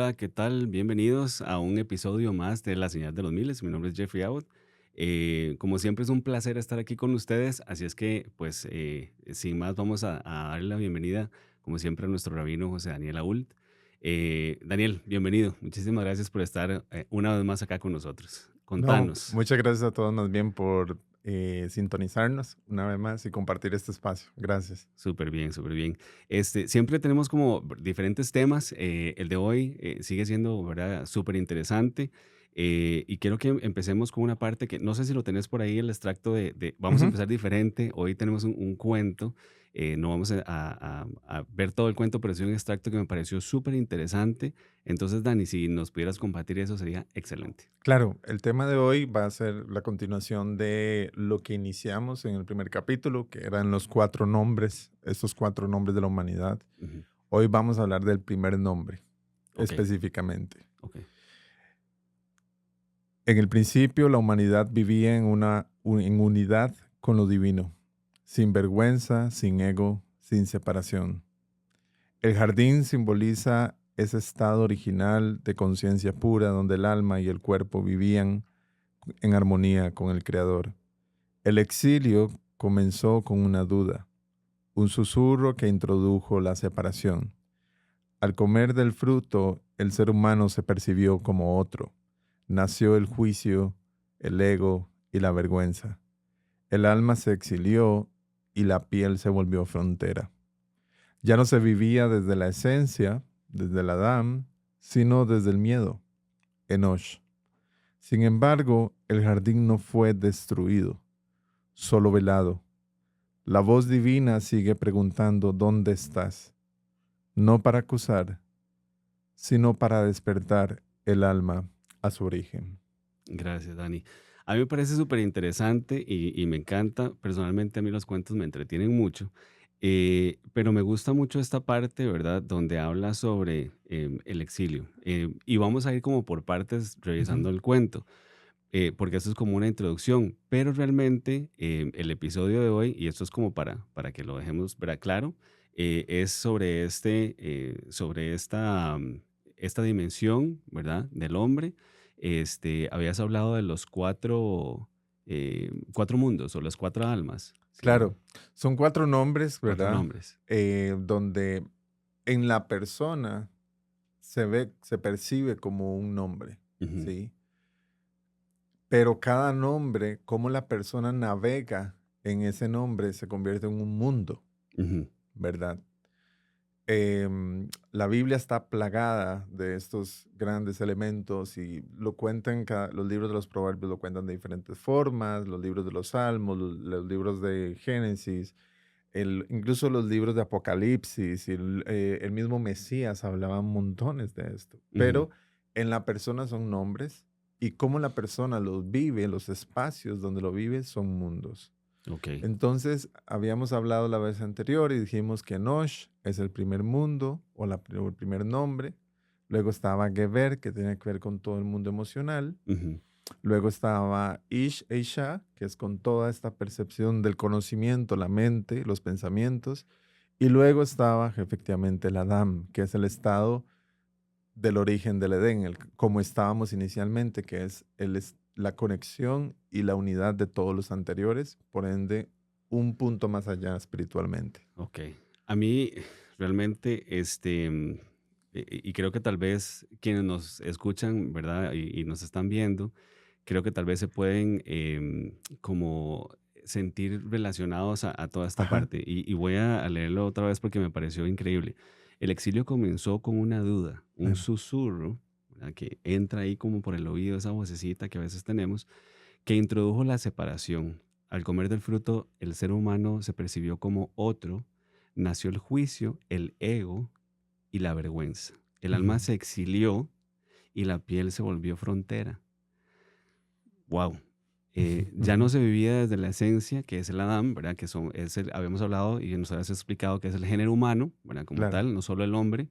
Hola, ¿qué tal? Bienvenidos a un episodio más de La Señal de los Miles. Mi nombre es Jeffrey Abbott. Como siempre es un placer estar aquí con ustedes, así es que pues sin más vamos a darle la bienvenida, como siempre, a nuestro rabino José Daniel Ault. Daniel, bienvenido. Muchísimas gracias por estar una vez más acá con nosotros. No, Contanos. muchas gracias a todos más bien por sintonizarnos una vez más y compartir este espacio. Gracias. Súper bien, súper bien. Siempre tenemos como diferentes temas. El de hoy sigue siendo, ¿verdad?, súper interesante. Y quiero que empecemos con una parte que no sé si lo tenés por ahí, el extracto vamos a Ujú. empezar diferente. Hoy tenemos un cuento. No vamos a ver todo el cuento, pero sí un extracto que me pareció súper interesante. Entonces, Dani, si nos pudieras compartir eso, sería excelente. Claro, el tema de hoy va a ser la continuación de lo que iniciamos en el primer capítulo, que eran los cuatro nombres, estos cuatro nombres de la humanidad. Ujú. Hoy vamos a hablar del primer nombre, Ok, específicamente. ok, En el principio, la humanidad vivía en unidad con lo divino, sin vergüenza, sin ego, sin separación. El jardín simboliza ese estado original de conciencia pura donde el alma y el cuerpo vivían en armonía con el Creador. El exilio comenzó con una duda, un susurro que introdujo la separación. Al comer del fruto, el ser humano se percibió como otro. Nació el juicio, el ego y la vergüenza. El alma se exilió y la piel se volvió frontera. Ya no se vivía desde la esencia, desde el Adán, sino desde el miedo, Enosh. Sin embargo, el jardín no fue destruido, solo velado. La voz divina sigue preguntando ¿dónde estás? No para acusar, sino para despertar el alma a su origen. gracias, Dani. A mí me parece súper interesante y me encanta. Personalmente, a mí los cuentos me entretienen mucho, pero me gusta mucho esta parte, ¿verdad?, donde habla sobre el exilio. Y vamos a ir como por partes Ujú. revisando el cuento, porque esto es como una introducción, pero realmente el episodio de hoy, y esto es como para que lo dejemos, ¿verdad?, claro, es sobre, sobre esta dimensión, ¿verdad?, del hombre. Habías hablado de los cuatro mundos o las cuatro almas, ¿sí? Claro, son cuatro nombres, Cuatro ¿verdad? nombres. Donde en la persona se percibe como un nombre, Ujú, ¿sí? Pero cada nombre, cómo la persona navega en ese nombre, se convierte en un mundo, ujú, ¿verdad? La Biblia está plagada de estos grandes elementos y lo cuentan, los libros de los proverbios lo cuentan de diferentes formas, los libros de los salmos, los libros de Génesis, incluso los libros de Apocalipsis y el mismo Mesías hablaban montones de esto. ujú. Pero en la persona son nombres y cómo la persona los vive, los espacios donde lo vive son mundos. Ok. Entonces, habíamos hablado la vez anterior y dijimos que Nosh es el primer mundo o el primer nombre. Luego estaba Geber, que tiene que ver con todo el mundo emocional. Ujú, Luego estaba Ish Eisha, que es con toda esta percepción del conocimiento, la mente, los pensamientos. Y luego estaba efectivamente el Adam, que es el estado del origen del Edén, como estábamos inicialmente, que es, la conexión y la unidad de todos los anteriores, por ende, un punto más allá espiritualmente. ok. A mí realmente, y creo que tal vez quienes nos escuchan, ¿verdad? Y nos están viendo, creo que tal vez se pueden como sentir relacionados a toda esta Ajá. parte. Y voy a leerlo otra vez porque me pareció increíble. El exilio comenzó con una duda, un Em, susurro, ¿verdad?, que entra ahí como por el oído, esa vocecita que a veces tenemos, que introdujo la separación. Al comer del fruto, el ser humano se percibió como otro, nació el juicio, el ego y la vergüenza. El ujú, alma se exilió y la piel se volvió frontera. Wow. ujú, Ya ujú. no se vivía desde la esencia, que es el Adán, ¿verdad? Habíamos hablado y nos habías explicado que es el género humano, ¿verdad? Como Claro. tal, no solo el hombre,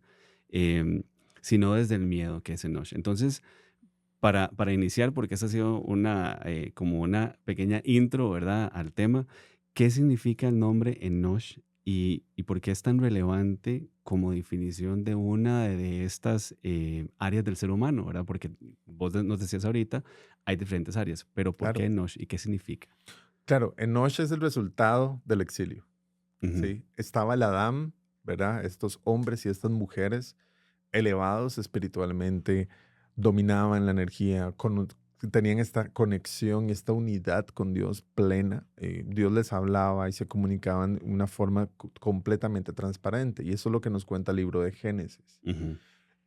em, sino desde el miedo, que es Enoch. Entonces, para iniciar, porque esa ha sido como una pequeña intro, ¿verdad?, al tema, ¿qué significa el nombre Enoch y por qué es tan relevante como definición de una de estas áreas del ser humano, ¿verdad? Porque nos decías ahorita, hay diferentes áreas, pero ¿por qué Claro. Enosh y qué significa? Claro, Enosh es el resultado del exilio, Ujú, ¿sí? Estaba el Adán, ¿verdad? Estos hombres y estas mujeres elevados espiritualmente, dominaban la energía, tenían esta conexión y esta unidad con Dios plena. Dios les hablaba y se comunicaban de una forma completamente transparente. Y eso es lo que nos cuenta el libro de Génesis. ujú,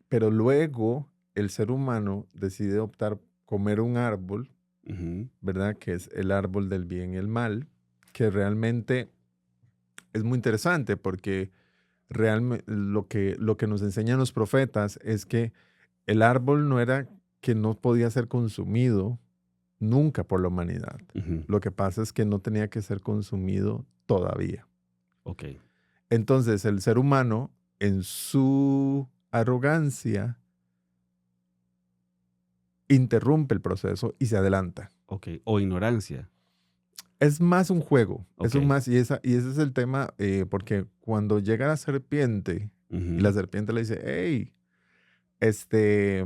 Pero luego el ser humano decide optar comer un árbol, ujú, ¿verdad? Que es el árbol del bien y el mal, que realmente es muy interesante porque realmente lo que nos enseñan los profetas es que el árbol no era que no podía ser consumido nunca por la humanidad. ujú. Lo que pasa es que no tenía que ser consumido todavía. Ok, Entonces el ser humano, en su arrogancia, interrumpe el proceso y se adelanta. ok. O ignorancia. Es más un juego, es Ok. un más, y ese es el tema, porque cuando llega la serpiente y la Ujú, serpiente le dice, hey, este,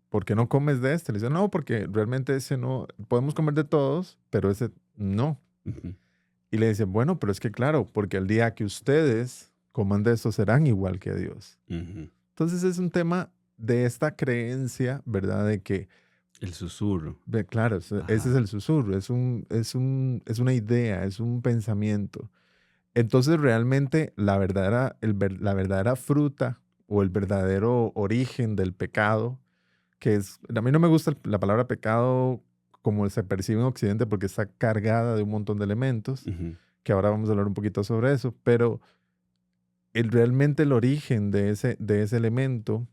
¿por qué no comes de este? Le dice, no, porque realmente ese no, podemos comer de todos, pero ese no. ujú, Y le dice, bueno, pero es que claro, porque el día que ustedes coman de eso serán igual que Dios. ujú. Entonces es un tema de esta creencia, ¿verdad? De que, El susurro. claro, ese es Ajá. el susurro, es una idea, es un pensamiento. Entonces realmente la verdadera fruta o el verdadero origen del pecado, que es, a mí no me gusta la palabra pecado como se percibe en Occidente porque está cargada de un montón de elementos, Ujú, que ahora vamos a hablar un poquito sobre eso, pero realmente el origen de ese elemento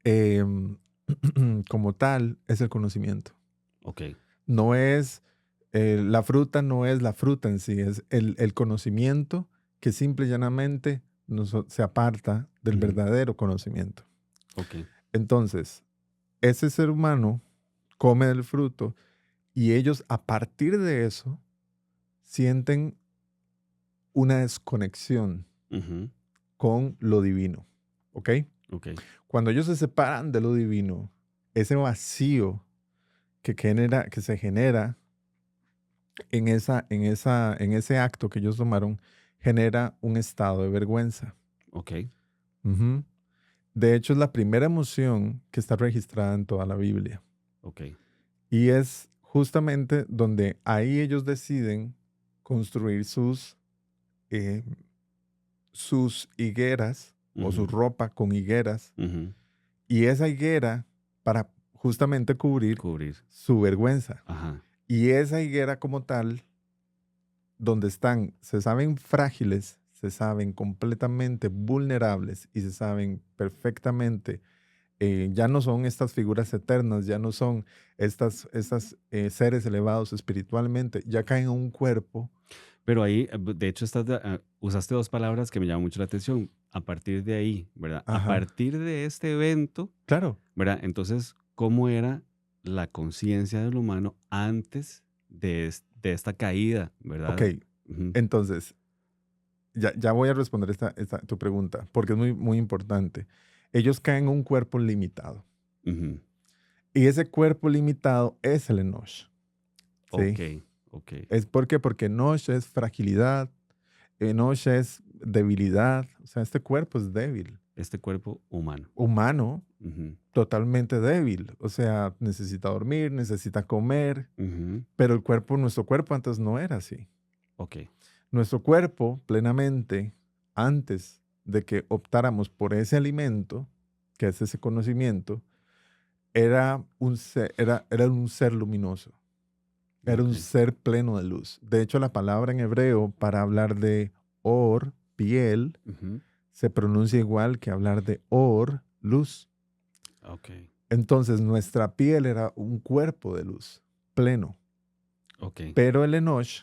em, como tal es el conocimiento. ok. No es, la fruta no es la fruta en sí, es el conocimiento que simple y llanamente se aparta del Ujú, verdadero conocimiento. ok. Entonces, ese ser humano come del fruto y ellos a partir de eso sienten una desconexión Ujú, con lo divino. ¿Ok? ok. Cuando ellos se separan de lo divino, ese vacío que se genera en ese acto que ellos tomaron, genera un estado de vergüenza. Ok. Ujú. De hecho, es la primera emoción que está registrada en toda la Biblia. Ok. Y es justamente donde ahí ellos deciden construir eh, sus higueras o su Ujú, ropa con higueras. ujú. Y esa higuera para justamente cubrir Cubrir. su vergüenza. Ajá. Y esa higuera como tal, donde están, se saben frágiles, se saben completamente vulnerables y se saben perfectamente, ya no son estas figuras eternas, ya no son estas seres elevados espiritualmente, ya caen en un cuerpo. Pero ahí, de hecho, usaste dos palabras que me llaman mucho la atención. A partir de ahí, ¿verdad? A Ajá, partir de este evento, claro, ¿verdad? Entonces, ¿cómo era la conciencia del humano antes de esta caída, ok. ¿verdad? Ujú, Entonces, ya voy a responder tu pregunta, porque es muy, muy importante. Ellos caen en un cuerpo limitado. ujú. Y ese cuerpo limitado es el Enosh, Ok, ¿sí? ok. ¿Por qué? Porque Enosh es fragilidad, Enosh es debilidad, o sea, este cuerpo es débil, Este cuerpo humano. humano, Ujú, totalmente débil, o sea, necesita dormir, necesita comer, ujú. pero nuestro cuerpo antes no era así. Ok, Nuestro cuerpo plenamente, antes de que optáramos por ese alimento, que es ese conocimiento, era un ser luminoso. Era ok. un ser pleno de luz. De hecho, la palabra en hebreo para hablar de or, piel, Ujú, se pronuncia igual que hablar de or, luz. ok, Entonces, nuestra piel era un cuerpo de luz, pleno. ok. Pero el Enosh,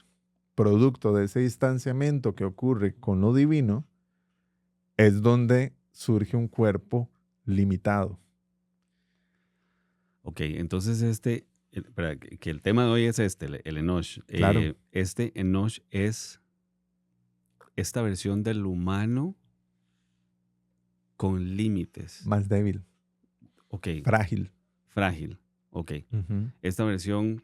producto de ese distanciamiento que ocurre con lo divino, es donde surge un cuerpo limitado. Ok, entonces espera, que el tema de hoy es este, el Enosh. Claro, Este Enosh es, esta versión del humano con límites. Más débil, Ok, frágil. frágil. Ok. Ujú. Esta versión,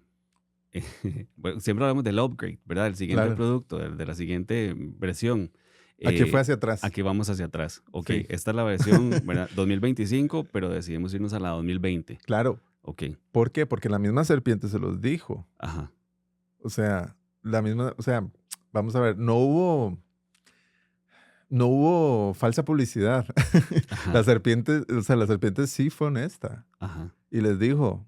bueno, siempre hablamos del upgrade, ¿verdad? El siguiente Claro. producto, de la siguiente versión. Aquí fue hacia atrás. Aquí vamos hacia atrás. Ok, Sí. esta es la versión, ¿verdad? 2025, pero decidimos irnos a la 2020. Claro. Ok, ¿Por qué? Porque la misma serpiente se los dijo. ajá, O sea, vamos a ver, no hubo falsa publicidad. La ajá, serpiente sí fue honesta. ajá. Y les dijo,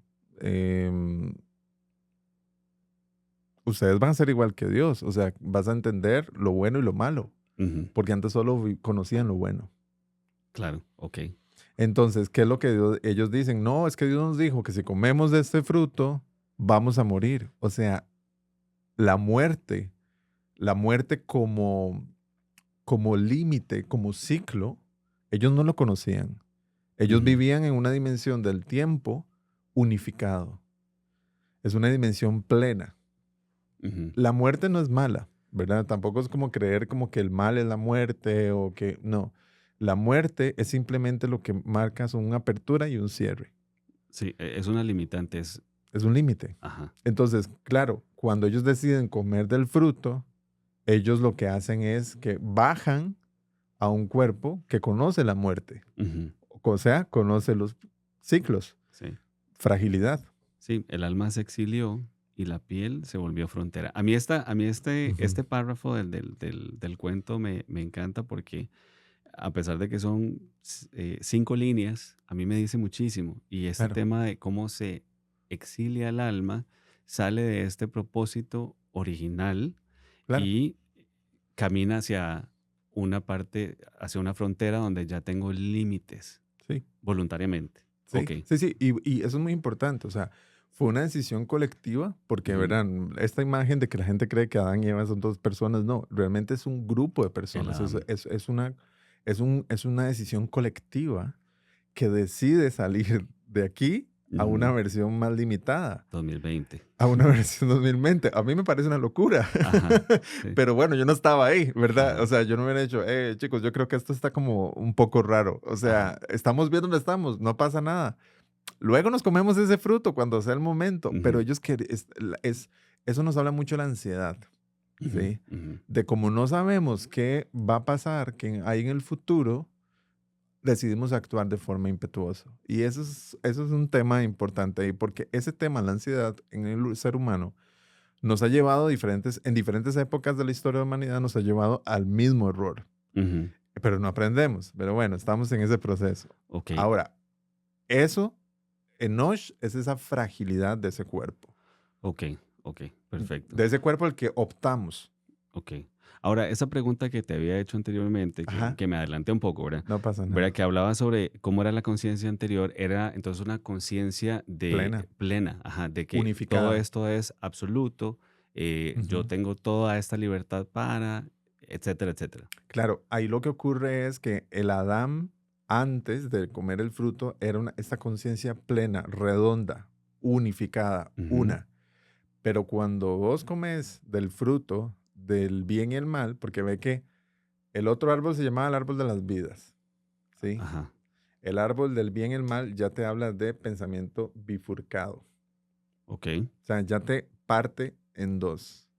ustedes van a ser igual que Dios. O sea, vas a entender lo bueno y lo malo. Ujú, Porque antes solo conocían lo bueno. claro, ok. Entonces, ¿qué es lo que ellos dicen? No, es que Dios nos dijo que si comemos de este fruto, vamos a morir. O sea, la muerte como límite, como ciclo, ellos no lo conocían. Ellos Ujú, vivían en una dimensión del tiempo unificado. Es una dimensión plena. ujú, La muerte no es mala, ¿verdad? Tampoco es como creer como que el mal es la muerte o que no. La muerte es simplemente lo que marca son una apertura y un cierre. sí, es una limitante, Es un límite. ajá. Entonces, claro, cuando ellos deciden comer del fruto, ellos lo que hacen es que bajan a un cuerpo que conoce la muerte. Ujú, O sea, conoce los ciclos, sí. fragilidad. Sí, el alma se exilió y la piel se volvió frontera. A mí Ujú. este párrafo del cuento me encanta porque a pesar de que son 5 líneas, a mí me dice muchísimo. Y este Claro, tema de cómo se exilia el alma sale de este propósito original claro. y camina hacia una parte, hacia una frontera donde ya tengo límites Sí, voluntariamente. Ok. sí, sí, sí. Y eso es muy importante. O sea, fue una decisión colectiva porque, Ujú. verán, esta imagen de que la gente cree que Adán y Eva son dos personas, no, realmente es un grupo de El personas. Adam. Es una decisión colectiva que decide salir de aquí a una Ujú. versión más limitada. 2020. A una versión 2020. A mí me parece una locura. Ajá. Sí. Pero bueno, yo no estaba ahí, ¿verdad? O Ajá. sea, yo no hubiera dicho, chicos, yo creo que esto está como un poco raro. O Ajá. sea, estamos viendo dónde estamos, no pasa nada. Luego nos comemos ese fruto cuando sea el momento. Pero Ujú. ellos eso nos habla mucho de la ansiedad, Ujú. ¿sí? Ujú. De cómo no sabemos qué va a pasar, qué hay en el futuro, decidimos actuar de forma impetuosa. Y eso es un tema importante ahí, porque ese tema, la ansiedad en el ser humano, nos ha llevado en diferentes épocas de la historia de la humanidad, nos ha llevado al mismo error. Ujú. Pero no aprendemos. Pero bueno, estamos en ese proceso. Ok. Ahora, eso, Enosh, es esa fragilidad de ese cuerpo. Ok. Ok. Perfecto. De ese cuerpo al que optamos. Ok. Ahora, esa pregunta que te había hecho anteriormente, Ajá, que me adelanté un poco, ¿verdad? no pasa ¿Verdad? nada. Que hablaba sobre cómo era la conciencia anterior, era entonces una conciencia de Plena, plena, ajá, de que todo unificada. esto es absoluto, yo Ujú. tengo toda esta libertad para, etcétera, etcétera. Claro, ahí lo que ocurre es que el Adán, antes de comer el fruto, era esta conciencia plena, redonda, unificada, Ujú. una. Pero cuando vos comes del fruto del bien y el mal, porque ve que el otro árbol se llamaba el árbol de las vidas, ¿sí? Ajá. El árbol del bien y el mal ya te habla de pensamiento bifurcado. Ok. O sea, ya te parte en dos.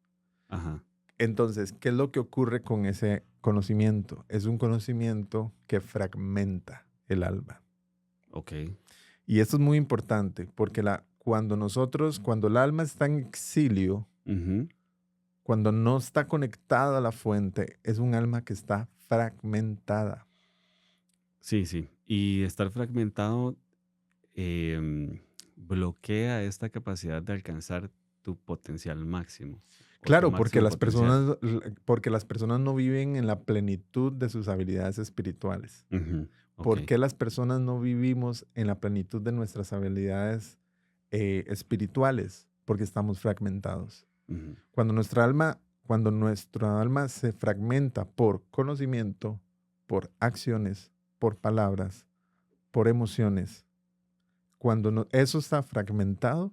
Ajá. Entonces, ¿qué es lo que ocurre con ese conocimiento? Es un conocimiento que fragmenta el alma. Ok. Y esto es muy importante porque cuando el alma está en exilio, Ujú. cuando no está conectada a la fuente, es un alma que está fragmentada. Sí, sí. Y estar fragmentado em, bloquea esta capacidad de alcanzar tu potencial máximo o tu Claro, porque máximo las potencial. personas, porque las personas no viven en la plenitud de sus habilidades espirituales. Ujú. Ok. ¿Por qué las personas no vivimos en la plenitud de nuestras habilidades espirituales? Porque estamos fragmentados. Ujú. Cuando nuestra alma se fragmenta por conocimiento, por acciones, por palabras, por emociones, cuando eso está fragmentado,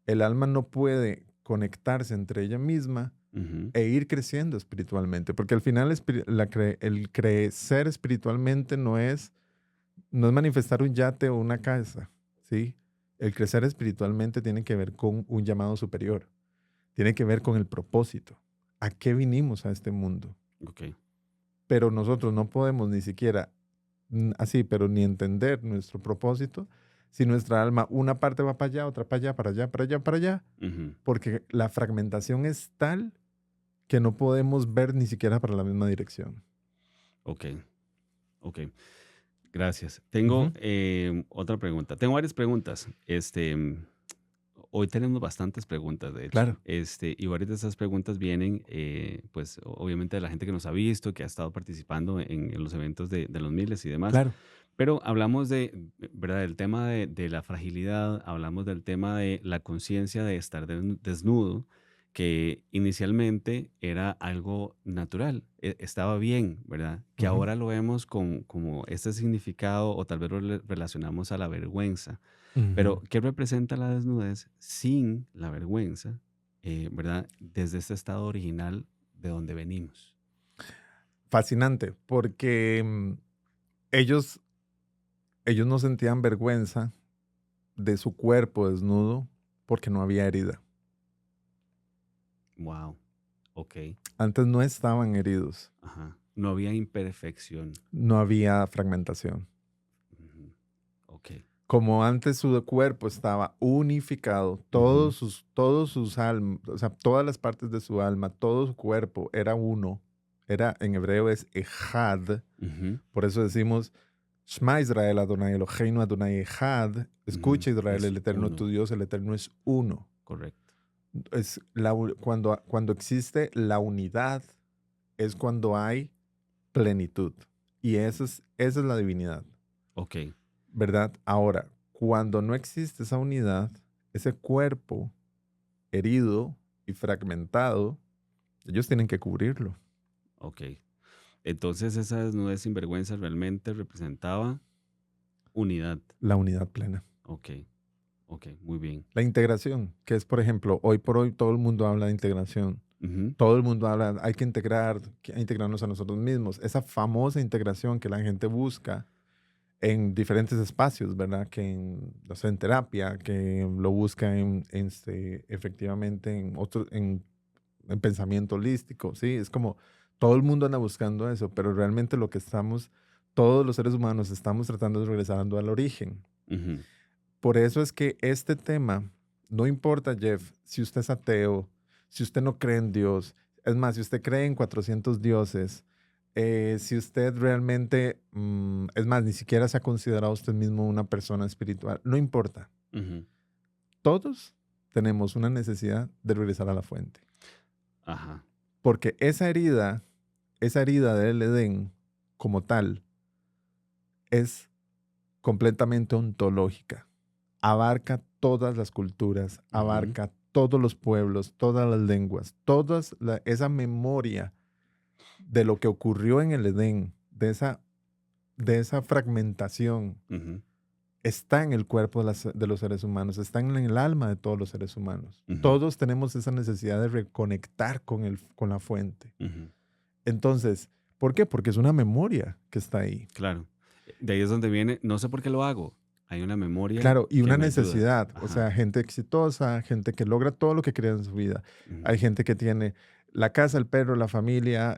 el alma no puede conectarse entre ella misma Ujú. e ir creciendo espiritualmente. Porque al final el crecer espiritualmente no es manifestar un yate o una casa, ¿sí? El crecer espiritualmente tiene que ver con un llamado superior. Tiene que ver con el propósito. ¿A qué vinimos a este mundo? Ok. Pero nosotros no podemos ni siquiera así, pero ni entender nuestro propósito si nuestra alma, una parte va para allá, otra para allá, para allá, para allá, para allá, Ujú. porque la fragmentación es tal que no podemos ver ni siquiera para la misma dirección. Ok. Ok. Gracias. Tengo Ujú. otra pregunta. Tengo varias preguntas. Hoy tenemos bastantes preguntas, de hecho. Claro, Y varias de esas preguntas vienen, pues, obviamente de la gente que nos ha visto, que ha estado participando en los eventos de los miles y demás. claro. Pero hablamos ¿verdad? Del tema de la fragilidad, hablamos del tema de la conciencia de estar desnudo, que inicialmente era algo natural, estaba bien, ¿verdad? Que Ujú, ahora lo vemos como este significado o tal vez lo relacionamos a la vergüenza. ujú. Pero, ¿qué representa la desnudez sin la vergüenza, ¿verdad? Desde este estado original de donde venimos. Fascinante, porque ellos, ellos no sentían vergüenza de su cuerpo desnudo porque no había herida. Wow, ok, Antes no estaban heridos, ajá. No había imperfección. no había fragmentación. Ujú, ok, Como antes su cuerpo estaba unificado, ujú, todos sus almas, o sea, todas las partes de su alma, todo su cuerpo era uno. En hebreo es Ejad. ujú, Por eso decimos, Shema Israel Adonai Eloheinu Adonai Ejad. ujú. Escucha Israel, Es el Eterno tu uno, Dios, el Eterno es uno. correcto. Cuando existe la unidad, es cuando hay plenitud. Y esa es la divinidad. Ok, ¿Verdad? Ahora, cuando no existe esa unidad, ese cuerpo herido y fragmentado, ellos tienen que cubrirlo. ok. Entonces esa desnudez sin vergüenza realmente representaba unidad. La unidad plena. Ok, ok, muy bien. La integración, que es, por ejemplo, hoy por hoy todo el mundo habla de integración. Ujú, Todo el mundo habla, hay que integrarnos a nosotros mismos. Esa famosa integración que la gente busca en diferentes espacios, ¿verdad? No sé, en terapia, que lo busca efectivamente en pensamiento holístico, ¿sí? Es como todo el mundo anda buscando eso, pero realmente todos los seres humanos estamos tratando de regresar al origen. ujú, Por eso es que este tema, no importa, Jeff, si usted es ateo, si usted no cree en Dios, es más, si usted cree en 400 dioses, si usted realmente, es más, ni siquiera se ha considerado usted mismo una persona espiritual, no importa. ujú. Todos tenemos una necesidad de regresar a la fuente. Ajá, Porque esa herida del Edén como tal es completamente ontológica. Abarca todas las culturas, ujú, abarca todos los pueblos, todas las lenguas, esa memoria de lo que ocurrió en el Edén, de esa fragmentación, ujú, está en el cuerpo de los seres humanos, está en el alma de todos los seres humanos. ujú, Todos tenemos esa necesidad de reconectar con la fuente. ujú. Entonces, ¿por qué? Porque es una memoria que está ahí. Claro. De ahí es donde viene, no sé por qué lo hago. Hay una memoria Claro, y que una me ayuda. necesidad, o Ajá. sea, gente exitosa, gente que logra todo lo que quería en su vida. Ujú, Hay gente que tiene la casa, el perro, la familia,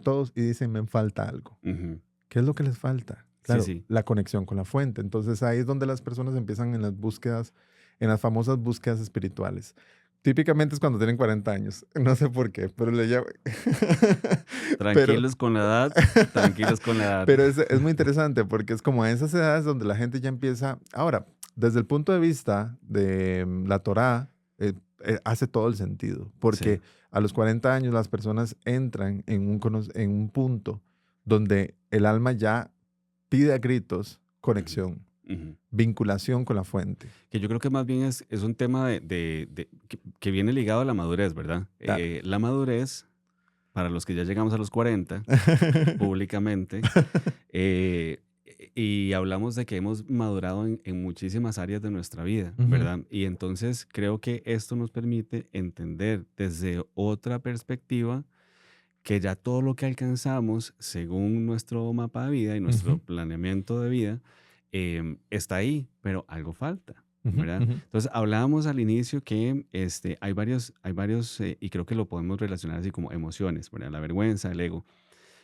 todos, y dicen, me falta algo. ujú. ¿Qué es lo que les falta? Sí, Claro, sí. la conexión con la fuente. Entonces ahí es donde las personas empiezan en las búsquedas, en las famosas búsquedas espirituales. Típicamente es cuando tienen 40 años. No sé por qué, pero le llamo. pero, Tranquilos con la edad, tranquilos con la edad. pero es muy interesante porque es como a esas edades donde la gente ya empieza. Ahora, desde el punto de vista de la Torá, hace todo el sentido. Sí. Porque a los 40 años las personas entran en un punto donde el alma ya pide a gritos Ujú, conexión, ujú. vinculación con la fuente. Que yo creo que más bien es un tema que viene ligado a la madurez, ¿verdad? Claro. La madurez, para los que ya llegamos a los 40, públicamente, eh, y hablamos de que hemos madurado en muchísimas áreas de nuestra vida, Ujú, ¿verdad? Y entonces creo que esto nos permite entender desde otra perspectiva que ya todo lo que alcanzamos según nuestro mapa de vida y nuestro ujú, planeamiento de vida está ahí, pero algo falta, ujú, ¿verdad? ujú, Entonces hablábamos al inicio que hay varios y creo que lo podemos relacionar así como emociones, ¿verdad? La vergüenza, el ego,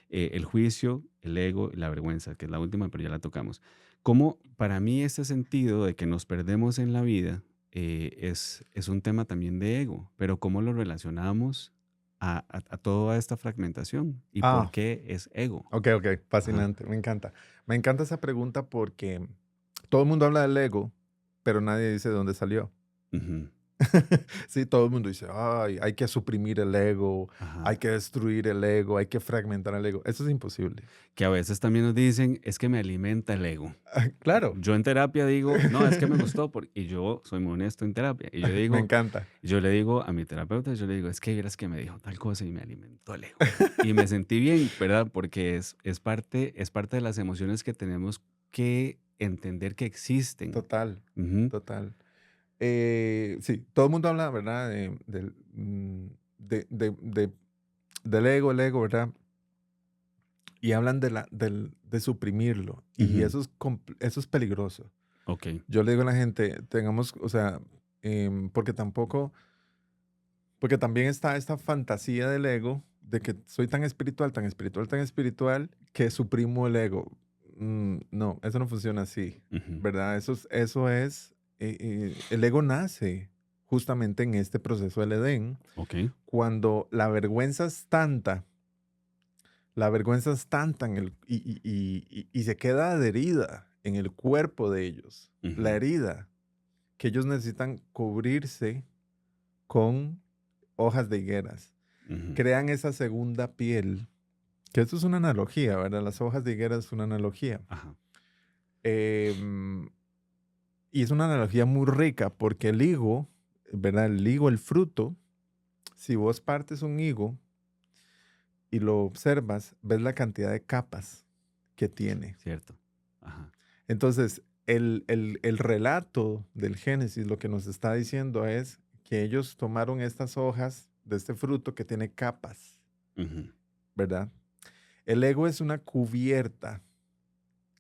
el juicio, el ego y la vergüenza, que es la última, pero ya la tocamos. Como para mí este sentido de que nos perdemos en la vida es un tema también de ego, pero cómo lo relacionamos a toda esta fragmentación y por Ah, qué es ego. ok, ok, Ajá. fascinante, me encanta. Me encanta esa pregunta porque todo el mundo habla del ego, pero nadie dice de dónde salió. Ujú. Sí, todo el mundo dice, ay, hay que suprimir el ego, hay Ajá. que destruir el ego, hay que fragmentar el ego. Eso es imposible. Que a veces también nos dicen, es que me alimenta el ego. Claro, Yo en terapia digo, no, es que me gustó, y yo soy muy honesto en terapia, y yo me digo, encanta. yo le digo a mi terapeuta, yo le digo, es que vieras que me dijo tal cosa y me alimentó el ego. Y me sentí bien, ¿verdad? Porque es parte de las emociones que tenemos que entender que existen. Total, Ujú, total. Sí, todo el mundo habla, ¿verdad? Del ego, el ego, ¿verdad? Y hablan de suprimirlo. Y ujú. eso es peligroso. Ok. Yo le digo a la gente, tengamos, o sea, porque también está esta fantasía del ego de que soy tan espiritual, tan espiritual, tan espiritual, que suprimo el ego. No, eso no funciona así, Ujú. ¿verdad? El ego nace justamente en este proceso del Edén, Ok. cuando la vergüenza es tanta y se queda adherida en el cuerpo de ellos, la Ujú, herida, que ellos necesitan cubrirse con hojas de higueras. ujú. Crean esa segunda piel, que esto es una analogía, ¿verdad? Las hojas de higuera es una analogía. Ajá. Em, y es una analogía muy rica porque el higo, ¿verdad? El higo, el fruto, si vos partes un higo y lo observas, ves la cantidad de capas que tiene. Cierto. Ajá. Entonces, el relato del Génesis lo que nos está diciendo es que ellos tomaron estas hojas de este fruto que tiene capas, Ujú. ¿verdad? El ego es una cubierta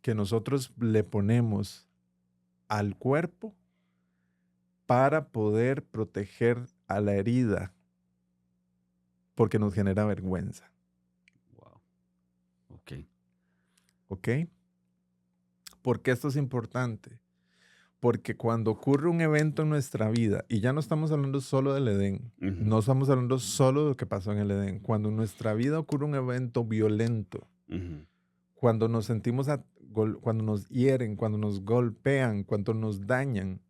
que nosotros le ponemos al cuerpo para poder proteger a la herida porque nos genera vergüenza, Wow. Ok. ¿ok? ¿Por qué esto es importante? Porque cuando ocurre un evento en nuestra vida, y ya no estamos hablando solo del Edén, Ujú, no estamos hablando solo de lo que pasó en el Edén, cuando en nuestra vida ocurre un evento violento, ujú, cuando nos sentimos, cuando nos hieren, cuando nos golpean, cuando nos dañan,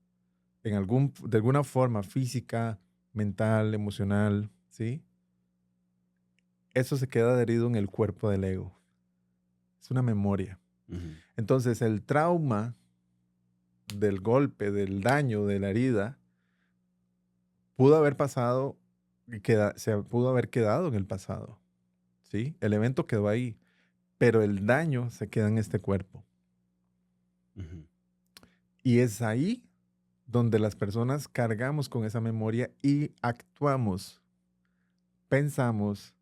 de alguna forma física, mental, emocional, ¿sí? Eso se queda adherido en el cuerpo del ego. Es una memoria. ujú. Entonces, el trauma del golpe, del daño, de la herida, pudo haber pasado y se pudo haber quedado en el pasado, ¿sí? El evento quedó ahí, pero el daño se queda en este cuerpo. Ujú. Y es ahí donde las personas cargamos con esa memoria y actuamos, pensamos,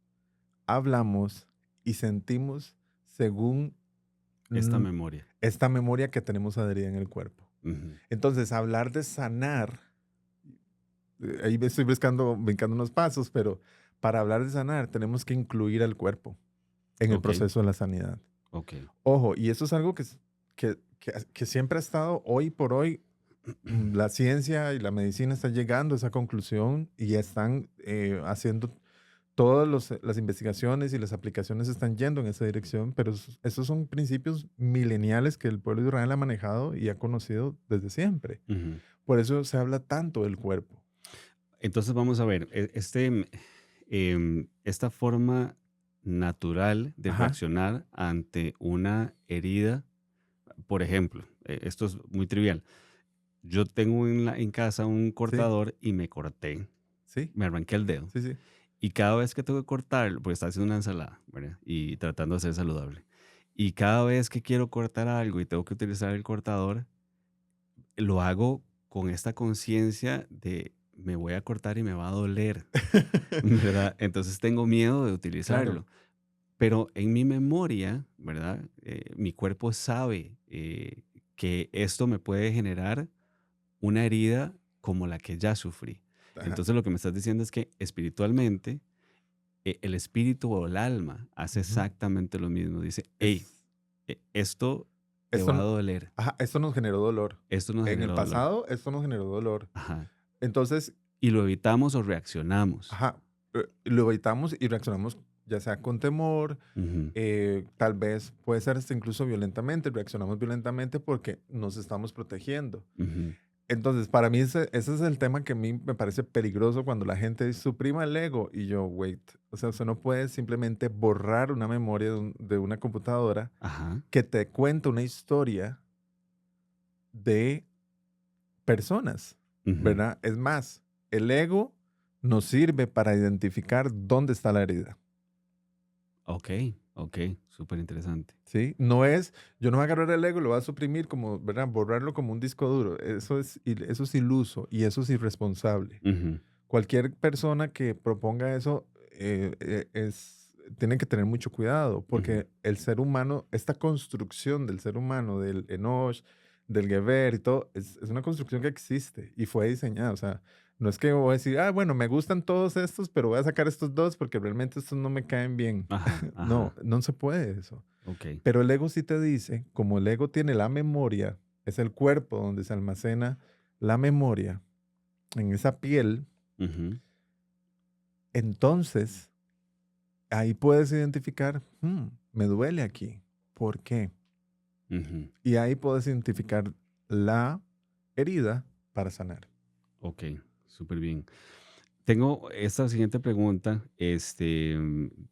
hablamos y sentimos según Esta mm, memoria. esta memoria que tenemos adherida en el cuerpo. Ujú. Entonces, hablar de sanar, ahí me estoy brincando unos pasos, pero para hablar de sanar tenemos que incluir al cuerpo en el Ok. proceso de la sanidad. Ok. Ojo, y eso es algo que siempre ha estado hoy por hoy. La ciencia y la medicina están llegando a esa conclusión y ya están haciendo todas las investigaciones y las aplicaciones están yendo en esa dirección, pero esos son principios mileniales que el pueblo de Israel ha manejado y ha conocido desde siempre. Ujú. Por eso se habla tanto del cuerpo. Entonces vamos a ver, esta forma natural de Ajá, reaccionar ante una herida, por ejemplo, esto es muy trivial. Yo tengo en casa un sí, cortador y me corté, sí, me arranqué el dedo. sí, sí. Y cada vez que tengo que cortarlo, porque estaba haciendo una ensalada, ¿verdad? Y tratando de ser saludable. Y cada vez que quiero cortar algo y tengo que utilizar el cortador, lo hago con esta conciencia de me voy a cortar y me va a doler, ¿verdad? Entonces tengo miedo de Claro. utilizarlo. Pero en mi memoria, ¿verdad? Mi cuerpo sabe que esto me puede generar una herida como la que ya sufrí. Ajá. Entonces lo que me estás diciendo es que espiritualmente el espíritu o el alma hace Ujú. exactamente lo mismo. Dice, hey, Es, esto te esto, va a doler. ajá, esto nos generó dolor. Esto nos En el genera dolor. pasado, esto nos generó dolor. Ajá. Entonces, Y lo evitamos o reaccionamos. ajá, lo evitamos y reaccionamos ya sea con temor, Ujú, tal vez puede ser hasta incluso violentamente, reaccionamos violentamente porque nos estamos protegiendo. ujú, Entonces, para mí ese es el tema que a mí me parece peligroso cuando la gente suprima el ego y yo, wait, o sea, usted no puede simplemente borrar una memoria de una computadora ajá. que te cuenta una historia de personas, Ujú. ¿verdad? Es más, el ego nos sirve para identificar dónde está la herida, Ok, ok, súper interesante. ¿sí? No es, yo no voy a agarrar el ego y lo voy a suprimir como, ¿verdad? Borrarlo como un disco duro. Eso es iluso y eso es irresponsable. Ujú, Cualquier persona que proponga eso tiene que tener mucho cuidado ujú, porque el ser humano, esta construcción del ser humano, del Enoch, del Geber y todo, es una construcción que existe y fue diseñada. O sea, no es que voy a decir, ah, bueno, me gustan todos estos, pero voy a sacar estos dos porque realmente estos no me caen bien. ajá, No, ajá. no se puede eso. Ok. Pero el ego sí te dice, como el ego tiene la memoria, es el cuerpo donde se almacena la memoria en esa piel, Ujú, entonces ahí puedes identificar, me duele aquí, ¿por qué? ujú. Y ahí puedes identificar la herida para sanar. Ok, súper bien. Tengo esta siguiente pregunta.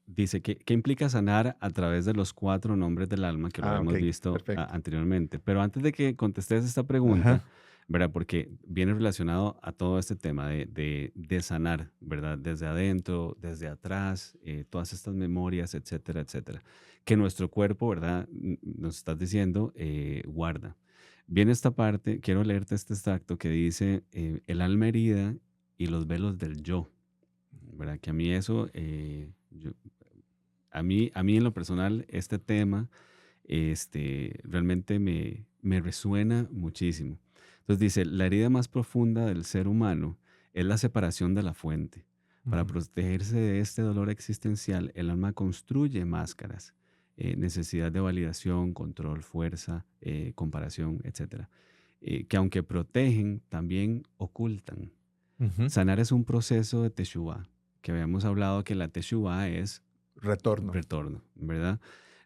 Dice, ¿qué implica sanar a través de los cuatro nombres del alma que lo Ah, ok, habíamos visto perfecto. anteriormente? Pero antes de que contestes esta pregunta, Ajá. ¿verdad? Porque viene relacionado a todo este tema de sanar, ¿verdad? Desde adentro, desde atrás, todas estas memorias, etcétera, etcétera, que nuestro cuerpo, ¿verdad? Nos estás diciendo, guarda. Viene esta parte, quiero leerte este extracto que dice, el alma herida y los velos del yo, ¿verdad? Que a mí eso, a mí en lo personal, este tema, realmente me resuena muchísimo. Entonces dice, la herida más profunda del ser humano es la separación de la fuente. Para Ujú, protegerse de este dolor existencial, el alma construye máscaras, necesidad de validación, control, fuerza, comparación, etcétera, que aunque protegen, también ocultan. ujú. Sanar es un proceso de teshuvá, que habíamos hablado que la teshuvá es Retorno. retorno, ¿verdad?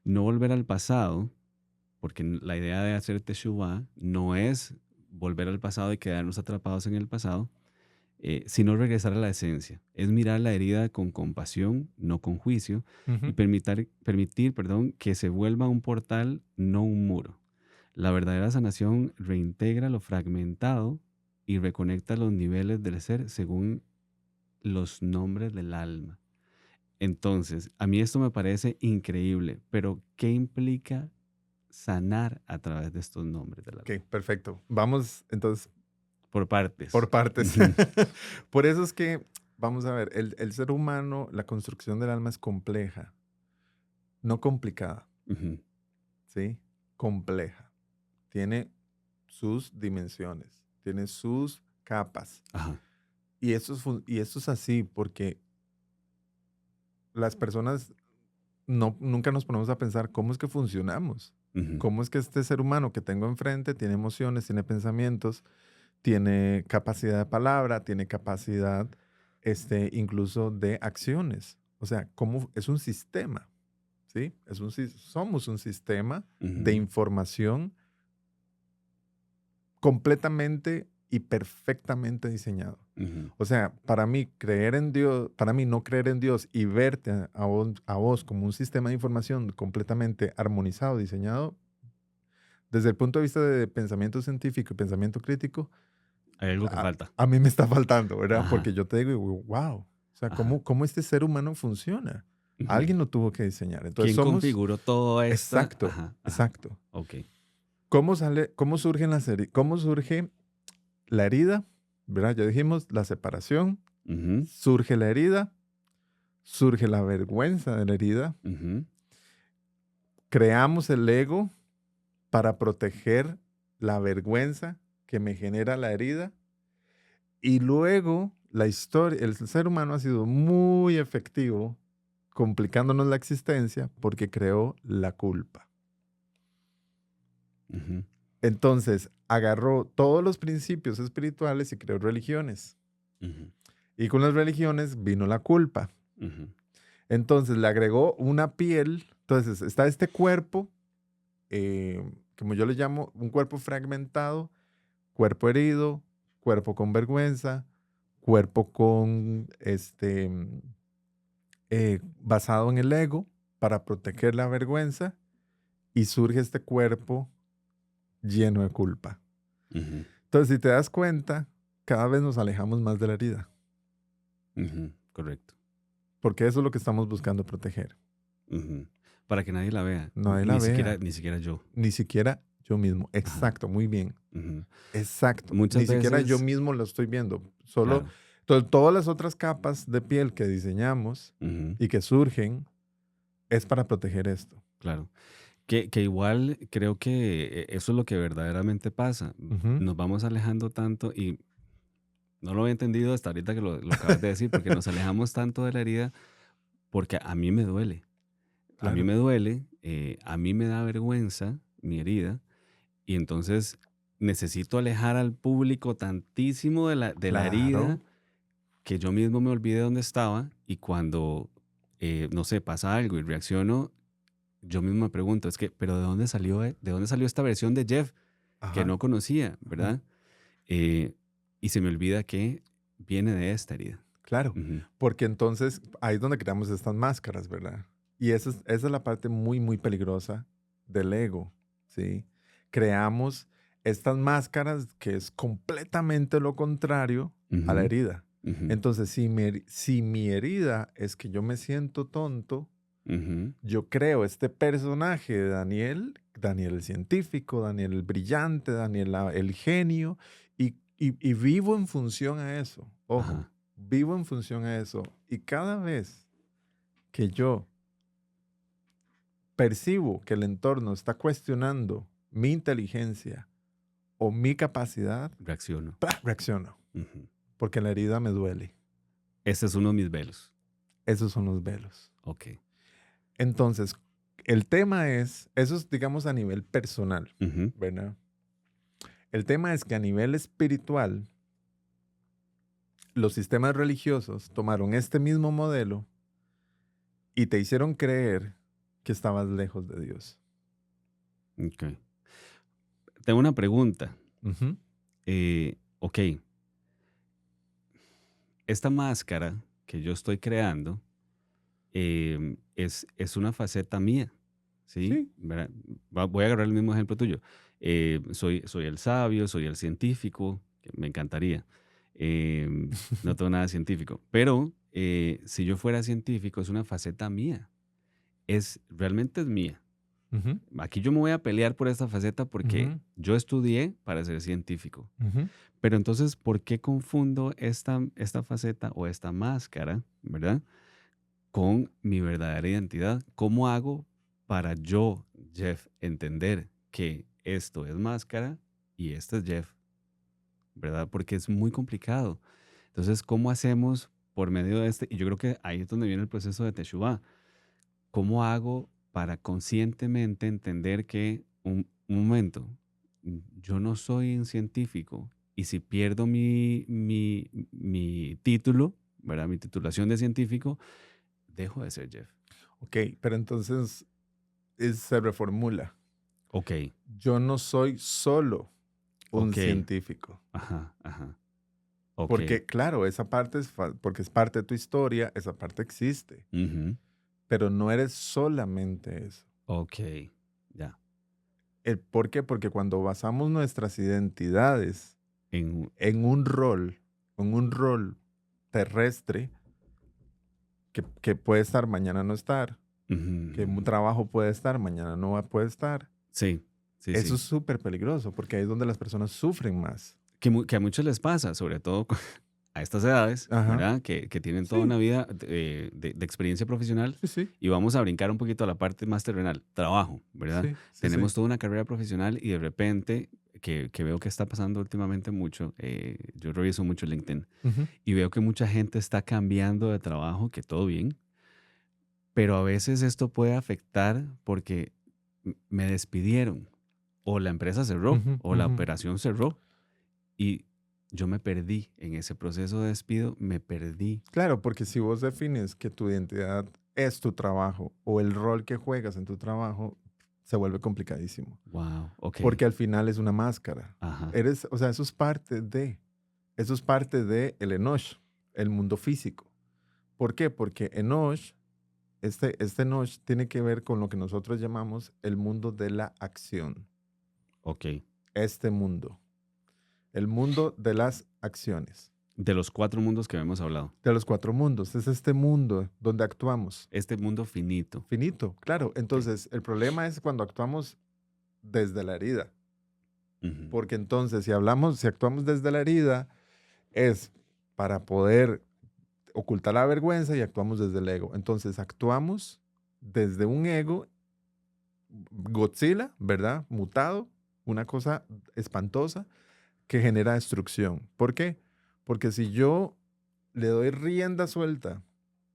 No volver al pasado, porque la idea de hacer teshuvá no es volver al pasado y quedarnos atrapados en el pasado, sino regresar a la esencia. Es mirar la herida con compasión, no con juicio, y Ujú, permitir, perdón, que se vuelva un portal, no un muro. La verdadera sanación reintegra lo fragmentado y reconecta los niveles del ser según los nombres del alma. Entonces, a mí esto me parece increíble, pero ¿qué implica sanar a través de estos nombres del alma? ok, perfecto. Vamos entonces Por partes. por partes. Ujú, Por eso es que, vamos a ver, el ser humano, la construcción del alma es compleja, no complicada, ujú, ¿sí? Compleja. Tiene sus dimensiones, tiene sus capas. ajá, Y esto es así porque las personas nunca nos ponemos a pensar cómo es que funcionamos. ujú, ¿Cómo es que este ser humano que tengo enfrente tiene emociones, tiene pensamientos, tiene capacidad de palabra, tiene capacidad incluso de acciones? O sea, ¿cómo es un sistema? ¿Sí? Somos un sistema de ujú, información completamente y perfectamente diseñado. ujú, O sea, para mí creer en Dios, para mí no creer en Dios y verte a vos como un sistema de información completamente armonizado, diseñado, desde el punto de vista de pensamiento científico y pensamiento crítico, hay algo que a, falta. a mí me está faltando, ¿verdad? Ajá, Porque yo te digo, wow, o sea, ajá, ¿cómo este ser humano funciona? Ujú. Alguien lo tuvo que diseñar. Entonces ¿Quién somos... configuró todo esto? Exacto, Ajá, ajá. exacto. Ok. ¿Cómo surgen cómo surge la herida? ¿Verdad? Ya dijimos la separación, Ujú, surge la herida, surge la vergüenza de la herida, ujú, creamos el ego para proteger la vergüenza que me genera la herida y luego la historia, el ser humano ha sido muy efectivo complicándonos la existencia porque creó la culpa. ujú, Entonces agarró todos los principios espirituales y creó religiones. ujú, Y con las religiones vino la culpa. ujú, Entonces le agregó una piel. Entonces está este cuerpo, como yo le llamo, un cuerpo fragmentado, cuerpo herido, cuerpo con vergüenza, cuerpo con basado en el ego para proteger la vergüenza y surge este cuerpo lleno de culpa. ujú, Entonces, si te das cuenta, cada vez nos alejamos más de la herida, ujú. Correcto. porque eso es lo que estamos buscando proteger. Ujú. Para que nadie la vea. Nadie la Ni siquiera, vea, ni siquiera yo. ni siquiera yo mismo. Ajá. Exacto, muy bien. Ujú. Exacto. Muchas Ni siquiera yo veces, mismo lo estoy viendo. Solo claro. todas las otras capas de piel que diseñamos Ujú, y que surgen es para proteger esto. claro. Que igual creo que eso es lo que verdaderamente pasa. Ujú, Nos vamos alejando tanto y no lo había entendido hasta ahorita que lo acabas de decir, porque nos alejamos tanto de la herida porque a mí me duele. A mí claro, me duele, a mí me da vergüenza mi herida y entonces necesito alejar al público tantísimo de la herida claro. que yo mismo me olvidé dónde estaba y cuando, no sé, pasa algo y reacciono, yo mismo me pregunto, es que, pero ¿de dónde salió esta versión de Jeff que Ajá. no conocía, Ujú, verdad? Eh, y se me olvida que viene de esta herida. claro. Ujú, Porque entonces ahí es donde creamos estas máscaras, ¿verdad? Y esa es la parte muy, muy peligrosa del ego, ¿sí? Creamos estas máscaras que es completamente lo contrario a la ujú, herida. ujú, Entonces, si mi herida es que yo me siento tonto, ujú, yo creo este personaje de Daniel el científico, Daniel el brillante, Daniel el genio, y vivo en función a eso. Ojo, ajá, vivo en función a eso. Y cada vez que yo percibo que el entorno está cuestionando mi inteligencia o mi capacidad, reacciono. ¡pah!, reacciono, Ujú. porque la herida me duele. Este es uno de mis velos. Esos son los velos. Ok. Entonces, el tema es, eso es, digamos, a nivel personal, Ujú, ¿verdad? El tema es que a nivel espiritual, los sistemas religiosos tomaron este mismo modelo y te hicieron creer que estabas lejos de Dios. ok. Tengo una pregunta. Ujú, Ok, esta máscara que yo estoy creando es una faceta mía, ¿sí? sí. ¿Verdad? Voy a agarrar el mismo ejemplo tuyo. Soy el sabio, soy el científico, que me encantaría. No tengo nada científico, pero si yo fuera científico es una faceta mía, realmente es mía. Ujú, Aquí yo me voy a pelear por esta faceta porque ujú, yo estudié para ser científico. ujú, Pero entonces, ¿por qué confundo esta faceta o esta máscara, verdad? Con mi verdadera identidad. ¿Cómo hago para yo, Jeff, entender que esto es máscara y este es Jeff, verdad? Porque es muy complicado. Entonces, ¿cómo hacemos por medio de este? Y yo creo que ahí es donde viene el proceso de Teshuvah. ¿Cómo hago para conscientemente entender que un momento, yo no soy un científico y si pierdo mi título, ¿verdad? Mi titulación de científico, dejo de ser Jeff. ok, pero entonces se reformula. Ok, Yo no soy solo un ok, científico. ajá, ajá, ok, Porque, claro, esa parte porque es parte de tu historia, esa parte existe. ujú, Pero no eres solamente eso. ok, ya. ¿Por qué? Porque cuando basamos nuestras identidades En, en un rol terrestre, que puede estar, mañana no estar, Ujú, que un ujú. trabajo puede estar, mañana no puede estar. Sí, sí, Eso sí. es súper peligroso porque ahí es donde las personas sufren más. Que a muchos les pasa, sobre todo a estas edades, Ajá. ¿verdad? Que tienen toda Sí, una vida de experiencia profesional sí, sí, y vamos a brincar un poquito a la parte más terrenal, trabajo, ¿verdad? sí, sí, sí. Tenemos toda una carrera profesional y de repente, que veo que está pasando últimamente mucho, yo reviso mucho LinkedIn Ujú, y veo que mucha gente está cambiando de trabajo, que todo bien, pero a veces esto puede afectar porque me despidieron o la empresa cerró ujú, o la ujú. operación cerró y yo me perdí en ese proceso de despido, me perdí. Claro, porque si vos defines que tu identidad es tu trabajo o el rol que juegas en tu trabajo, se vuelve complicadísimo. Wow, ok. Porque al final es una máscara. Ajá. Eres, o sea, eso es parte de el Enosh, el mundo físico. ¿Por qué? Porque Enosh, este Enosh tiene que ver con lo que nosotros llamamos el mundo de la acción. Ok. Este mundo, el mundo de las acciones. De los 4 mundos que habíamos hablado. De los cuatro mundos. Es este mundo donde actuamos. Este mundo finito. Finito, claro. Ok. Entonces, el problema es cuando actuamos desde la herida. Ujú, Porque entonces, si actuamos desde la herida, es para poder ocultar la vergüenza y actuamos desde el ego. Entonces, actuamos desde un ego Godzilla, ¿verdad? Mutado, una cosa espantosa que genera destrucción. ¿Por qué? Porque si yo le doy rienda suelta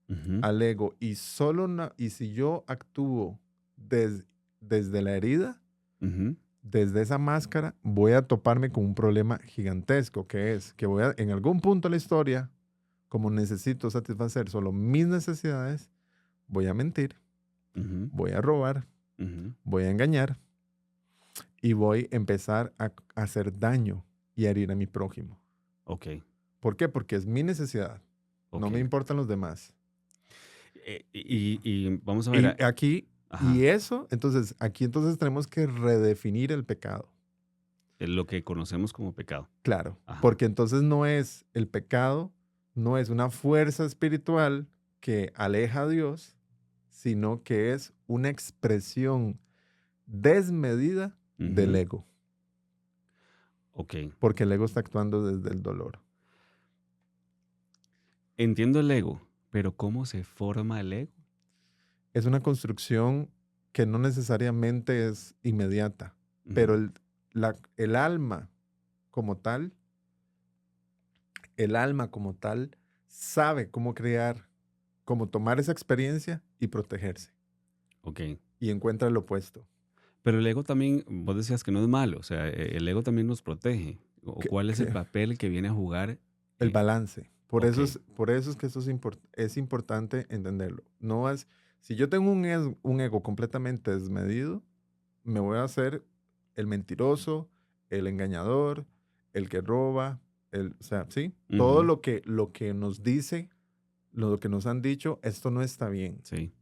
ujú, al ego y si yo actúo desde la herida, ujú, desde esa máscara, voy a toparme con un problema gigantesco, que es que en algún punto de la historia, como necesito satisfacer solo mis necesidades, voy a mentir, ujú, voy a robar, ujú. voy a engañar y voy a empezar a hacer daño y a herir a mi prójimo. Ok, ¿Por qué? Porque es mi necesidad. No ok. me importan los demás. Y vamos a ver. Y aquí, Ajá. aquí entonces tenemos que redefinir el pecado. Lo que conocemos como pecado. Claro, Ajá. porque entonces no es el pecado, no es una fuerza espiritual que aleja a Dios, sino que es una expresión desmedida del Ujú, ego, ok. porque el ego está actuando desde el dolor. Entiendo el ego, pero ¿cómo se forma el ego? Es una construcción que no necesariamente es inmediata, pero Ujú, el alma como tal, el alma como tal sabe cómo crear, cómo tomar esa experiencia y protegerse. ok. Y encuentra el opuesto. Pero el ego también, vos decías que no es malo, o sea, el ego también nos protege. ¿O Que, cuál es el que- papel que viene a jugar? el eh, balance. ok, Por eso es que eso es importante entenderlo. No es, si yo tengo un ego completamente desmedido, me voy a hacer el mentiroso, el engañador, el que roba, o sea, sí, todo ujú, lo que nos dice, lo que nos han dicho, esto no está bien. sí,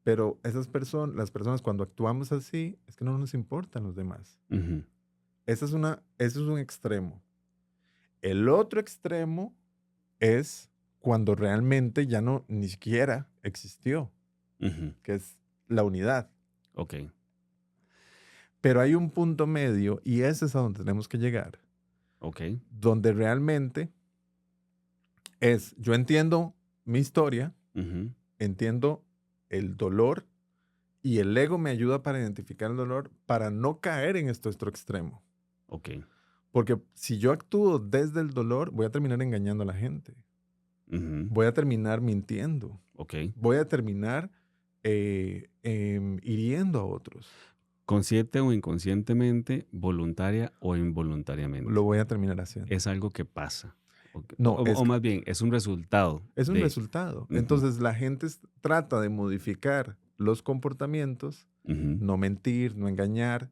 Pero las personas cuando actuamos así, es que no nos importan los demás. ujú, Ese es un extremo. El otro extremo es cuando realmente ya no ni siquiera existió, ujú, que es la unidad. ok, Pero hay un punto medio y ese es a donde tenemos que llegar, ok, donde realmente yo entiendo mi historia, ujú, entiendo el dolor y el ego me ayuda para identificar el dolor para no caer en este otro extremo. ok, Porque si yo actúo desde el dolor, voy a terminar engañando a la gente, ujú, voy a terminar mintiendo, ok. voy a terminar hiriendo a otros. Consciente o inconscientemente, voluntaria o Lo involuntariamente. voy a terminar haciendo. Es algo que pasa. No, O más bien, es un resultado es un de... resultado. Ujú, Entonces la gente trata de modificar los comportamientos, ujú, no mentir, no engañar,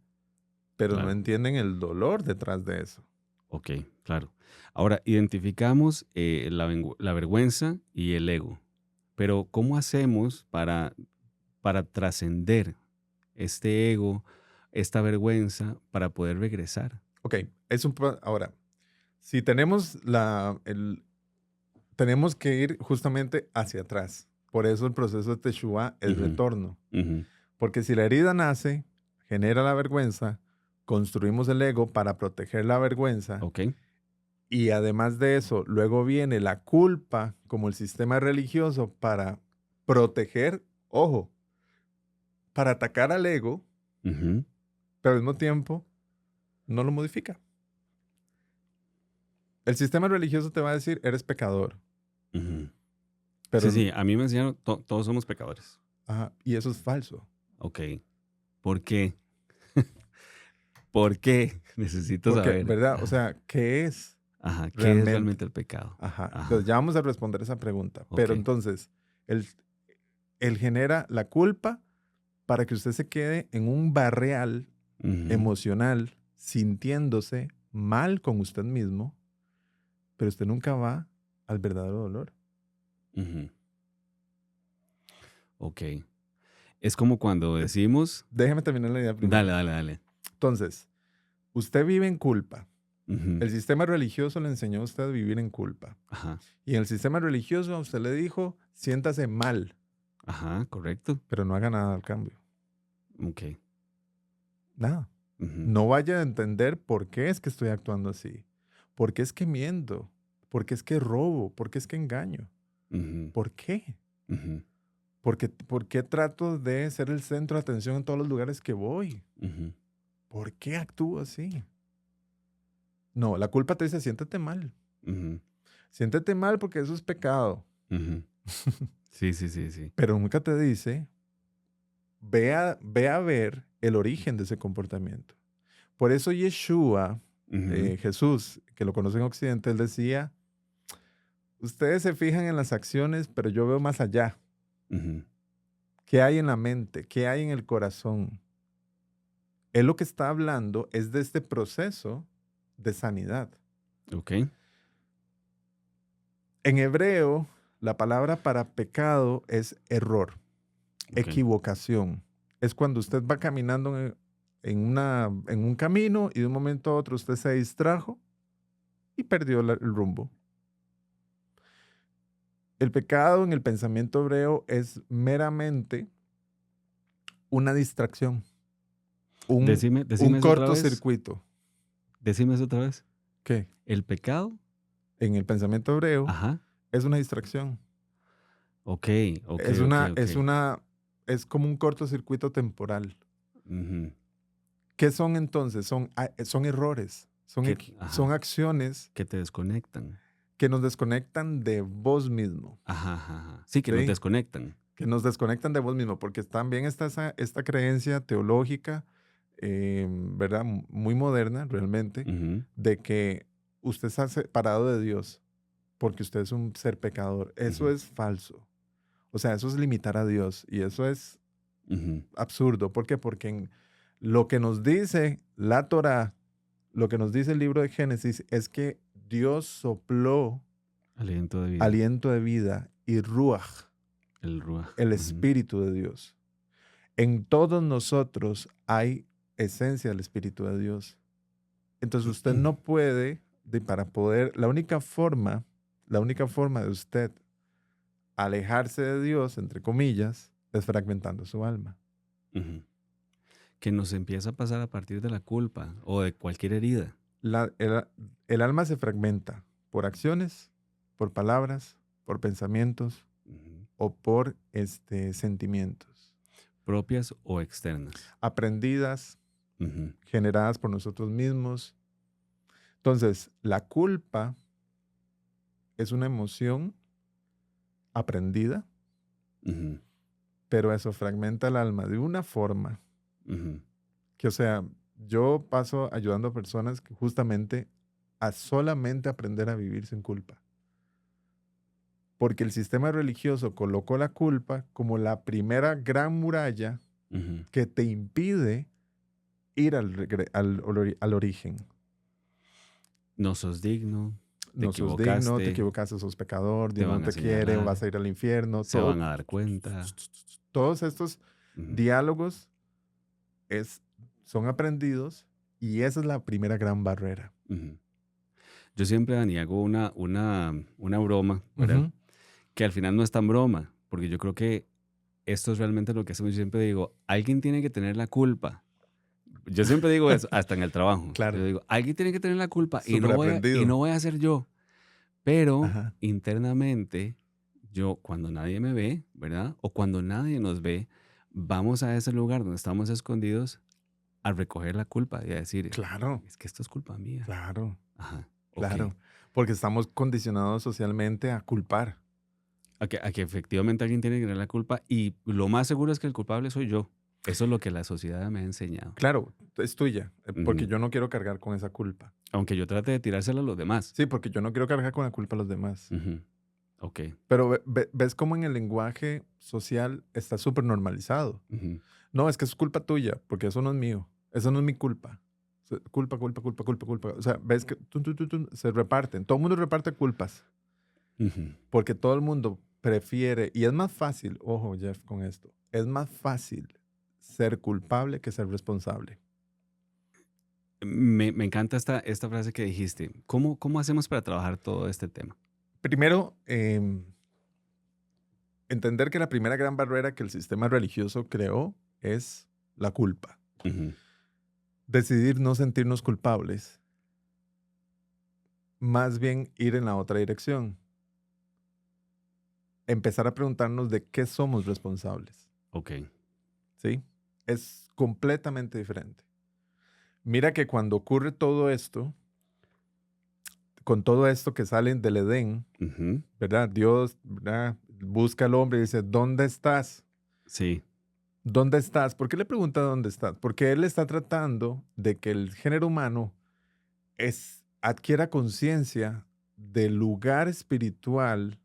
pero no claro, entienden el dolor detrás de eso. ok, claro. Ahora, identificamos la vergüenza y el ego, pero ¿cómo hacemos para trascender este ego, esta vergüenza, para poder regresar? Ok, ahora, si tenemos tenemos que ir justamente hacia atrás. Por eso el proceso de Teshuvá es Ujú, retorno. ujú. Porque si la herida nace, genera la vergüenza, construimos el ego para proteger la vergüenza. Ok. Y además de eso, luego viene la culpa como el sistema religioso para proteger, ojo, para atacar al ego, Ujú, pero al mismo tiempo no lo modifica. El sistema religioso te va a decir, eres pecador, ujú. Sí, pero, sí, a mí me enseñaron, todos somos pecadores. ajá, y eso es falso. Ok. ¿Por qué? ¿Por qué? Necesito Porque, saber. ¿verdad? O Ajá, sea, ¿qué es ajá. ¿Qué es realmente? realmente el pecado? Ajá. Entonces Ajá. ya vamos a responder esa pregunta. Pero Ok. entonces, él, él genera la culpa para que usted se quede en un barreal Ujú, emocional, sintiéndose mal con usted mismo, pero usted nunca va al verdadero dolor. ujú. Ok. Es como cuando decimos, Déjeme terminar la idea dale, primero. dale, dale. Entonces, usted vive en culpa. Ujú, El sistema religioso le enseñó a usted a vivir en culpa. ajá, Y en el sistema religioso a usted le dijo, siéntase mal, ajá, correcto. pero no haga nada al cambio. Ok. Nada. Ujú, No vaya a entender por qué es que estoy actuando así. ¿Por qué es que miento? ¿Por qué es que robo? ¿Por qué es que engaño? ujú, ¿Por qué? ujú, ¿Por qué trato de ser el centro de atención en todos los lugares que voy? ujú, ¿Por qué actúo así? No, la culpa te dice, siéntete mal. ujú, Siéntete mal porque eso es pecado. ujú. Sí, sí, sí, sí. Pero nunca te dice, ve a ver el origen de ese comportamiento. Por eso Yeshua, Ujú, Jesús, que lo conoce en Occidente, él decía, ustedes se fijan en las acciones, pero yo veo más allá. ujú. ¿Qué hay en la mente? ¿Qué hay en el corazón? Él lo que está hablando es de este proceso de sanidad. Ok, En hebreo, la palabra para pecado es error, ok. equivocación. Es cuando usted va caminando en un camino y de un momento a otro usted se distrajo y perdió el rumbo. El pecado en el pensamiento hebreo es meramente una distracción, un Decime eso otra vez. cortocircuito. Decime eso otra vez. ¿Qué? El pecado. En el pensamiento hebreo Ajá. es una distracción. Ok, ok, Es ok, una, ok. es como un cortocircuito temporal. Ujú. ¿Qué son entonces? Son errores, son Ajá. acciones Que te desconectan. que nos desconectan de vos mismo, Ajá, ajá, ajá. Sí, que nos ¿sí? desconectan. Que nos desconectan de vos mismo, porque también está esta creencia teológica, ¿verdad? Muy moderna realmente, Ujú, de que usted está separado de Dios porque usted es un ser pecador. Eso ujú, es falso. O sea, eso es limitar a Dios y eso es ujú. absurdo. ¿Por qué? Porque en lo que nos dice la Torá, lo que nos dice el libro de Génesis es que Dios sopló Aliento de vida. aliento de vida y ruach, El ruaj. el Ujú, espíritu de Dios. En todos nosotros hay esencia del espíritu de Dios. Entonces usted no puede, para poder, la única forma de usted alejarse de Dios, entre comillas, es fragmentando su alma. ujú. Que nos empieza a pasar a partir de la culpa o de cualquier herida. La- el, el alma se fragmenta por acciones, por palabras, por pensamientos Ujú. o por sentimientos Propias o externas. aprendidas, Ujú, generadas por nosotros mismos. Entonces, la culpa es una emoción aprendida, ujú, pero eso fragmenta el alma de una forma ujú, que, o sea, yo paso ayudando a personas que justamente a solamente aprender a vivir sin culpa. Porque el sistema religioso colocó la culpa como la primera gran muralla ujú. que te impide ir al origen. No sos digno, te No sos digno, te equivocaste, equivocaste, sos pecador, te Dios no van a te quiere, señalar, vas a ir al infierno. se van a dar cuenta. Todos estos Ujú, diálogos es, son aprendidos y esa es la primera gran barrera. ujú. Yo siempre, Dani, hago una broma, ¿verdad? Ujú. Que al final no es tan broma, porque yo creo que esto es realmente lo que hacemos. Yo siempre digo, alguien tiene que tener la culpa. Yo siempre digo eso, hasta en el trabajo. Yo Claro, digo, alguien tiene que tener la culpa y súper y no aprendido. voy a ser yo. Pero Ajá, internamente, yo cuando nadie me ve, ¿verdad? O cuando nadie nos ve, vamos a ese lugar donde estamos escondidos a recoger la culpa y a decir, claro, es que esto es culpa mía. claro, Ajá, ok. claro. Porque estamos condicionados socialmente a culpar. A que efectivamente alguien tiene que tener la culpa y lo más seguro es que el culpable soy yo. Eso es lo que la sociedad me ha enseñado. Claro, es tuya, porque Ujú. yo no quiero cargar con esa culpa. Aunque yo trate de tirárselo a los demás. Sí, porque yo no quiero cargar con la culpa a los demás. Ujú. Ok. Pero ves cómo en el lenguaje social está súper normalizado. Ujú. No, es que es culpa tuya, porque eso no es mío. Eso no es mi culpa. Culpa, culpa, culpa, culpa, culpa. O sea, ves que se reparten. Todo el mundo reparte culpas, Ujú. porque todo el mundo prefiere, y es más fácil, ojo Jeff con esto, es más fácil ser culpable que ser responsable. Me encanta esta frase que dijiste. ¿Cómo hacemos para trabajar todo este tema? Primero, entender que la primera gran barrera que el sistema religioso creó es la culpa. Ujú. Decidir no sentirnos culpables, más bien ir en la otra dirección. Empezar a preguntarnos de qué somos responsables, Ok. ¿sí? Es completamente diferente. Mira que cuando ocurre todo esto, con todo esto que salen del Edén, Ujú. ¿verdad? Dios, ¿verdad? Busca al hombre y dice, ¿dónde estás? Sí. ¿Dónde estás? ¿Por qué le pregunta dónde estás? Porque él está tratando de que el género humano adquiera conciencia del lugar espiritual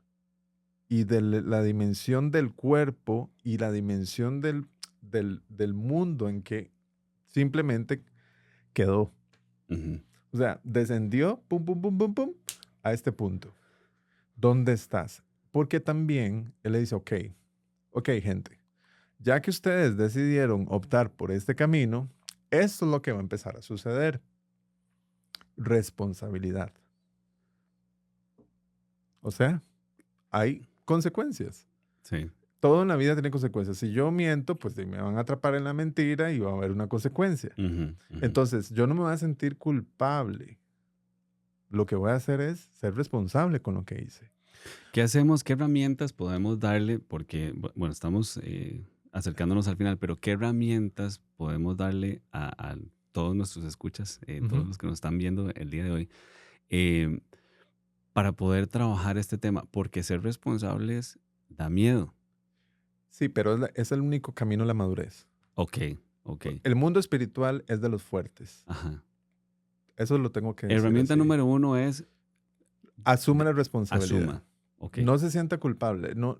y de la dimensión del cuerpo y la dimensión del mundo en que simplemente quedó. Ujú. O sea, descendió, pum, pum, pum, pum, pum, a este punto. ¿Dónde estás? Porque también él le dice, ok, gente, ya que ustedes decidieron optar por este camino, esto es lo que va a empezar a suceder. Responsabilidad. O sea, hay consecuencias. Sí. Todo en la vida tiene consecuencias. Si yo miento, pues me van a atrapar en la mentira y va a haber una consecuencia. Ujú. Ujú. Entonces, yo no me voy a sentir culpable. Lo que voy a hacer es ser responsable con lo que hice. ¿Qué hacemos? ¿Qué herramientas podemos darle? Porque, bueno, estamos acercándonos al final, pero ¿qué herramientas podemos darle a todos nuestros escuchas, todos Ujú. los que nos están viendo el día de hoy, eh, para poder trabajar este tema? Porque ser responsables da miedo. Sí, pero es el único camino a la madurez. Ok, ok. El mundo espiritual es de los fuertes. Aja. Eso lo tengo que decir Herramienta así. número uno es Asume de- la responsabilidad. asuma. Ok. No se sienta culpable. No,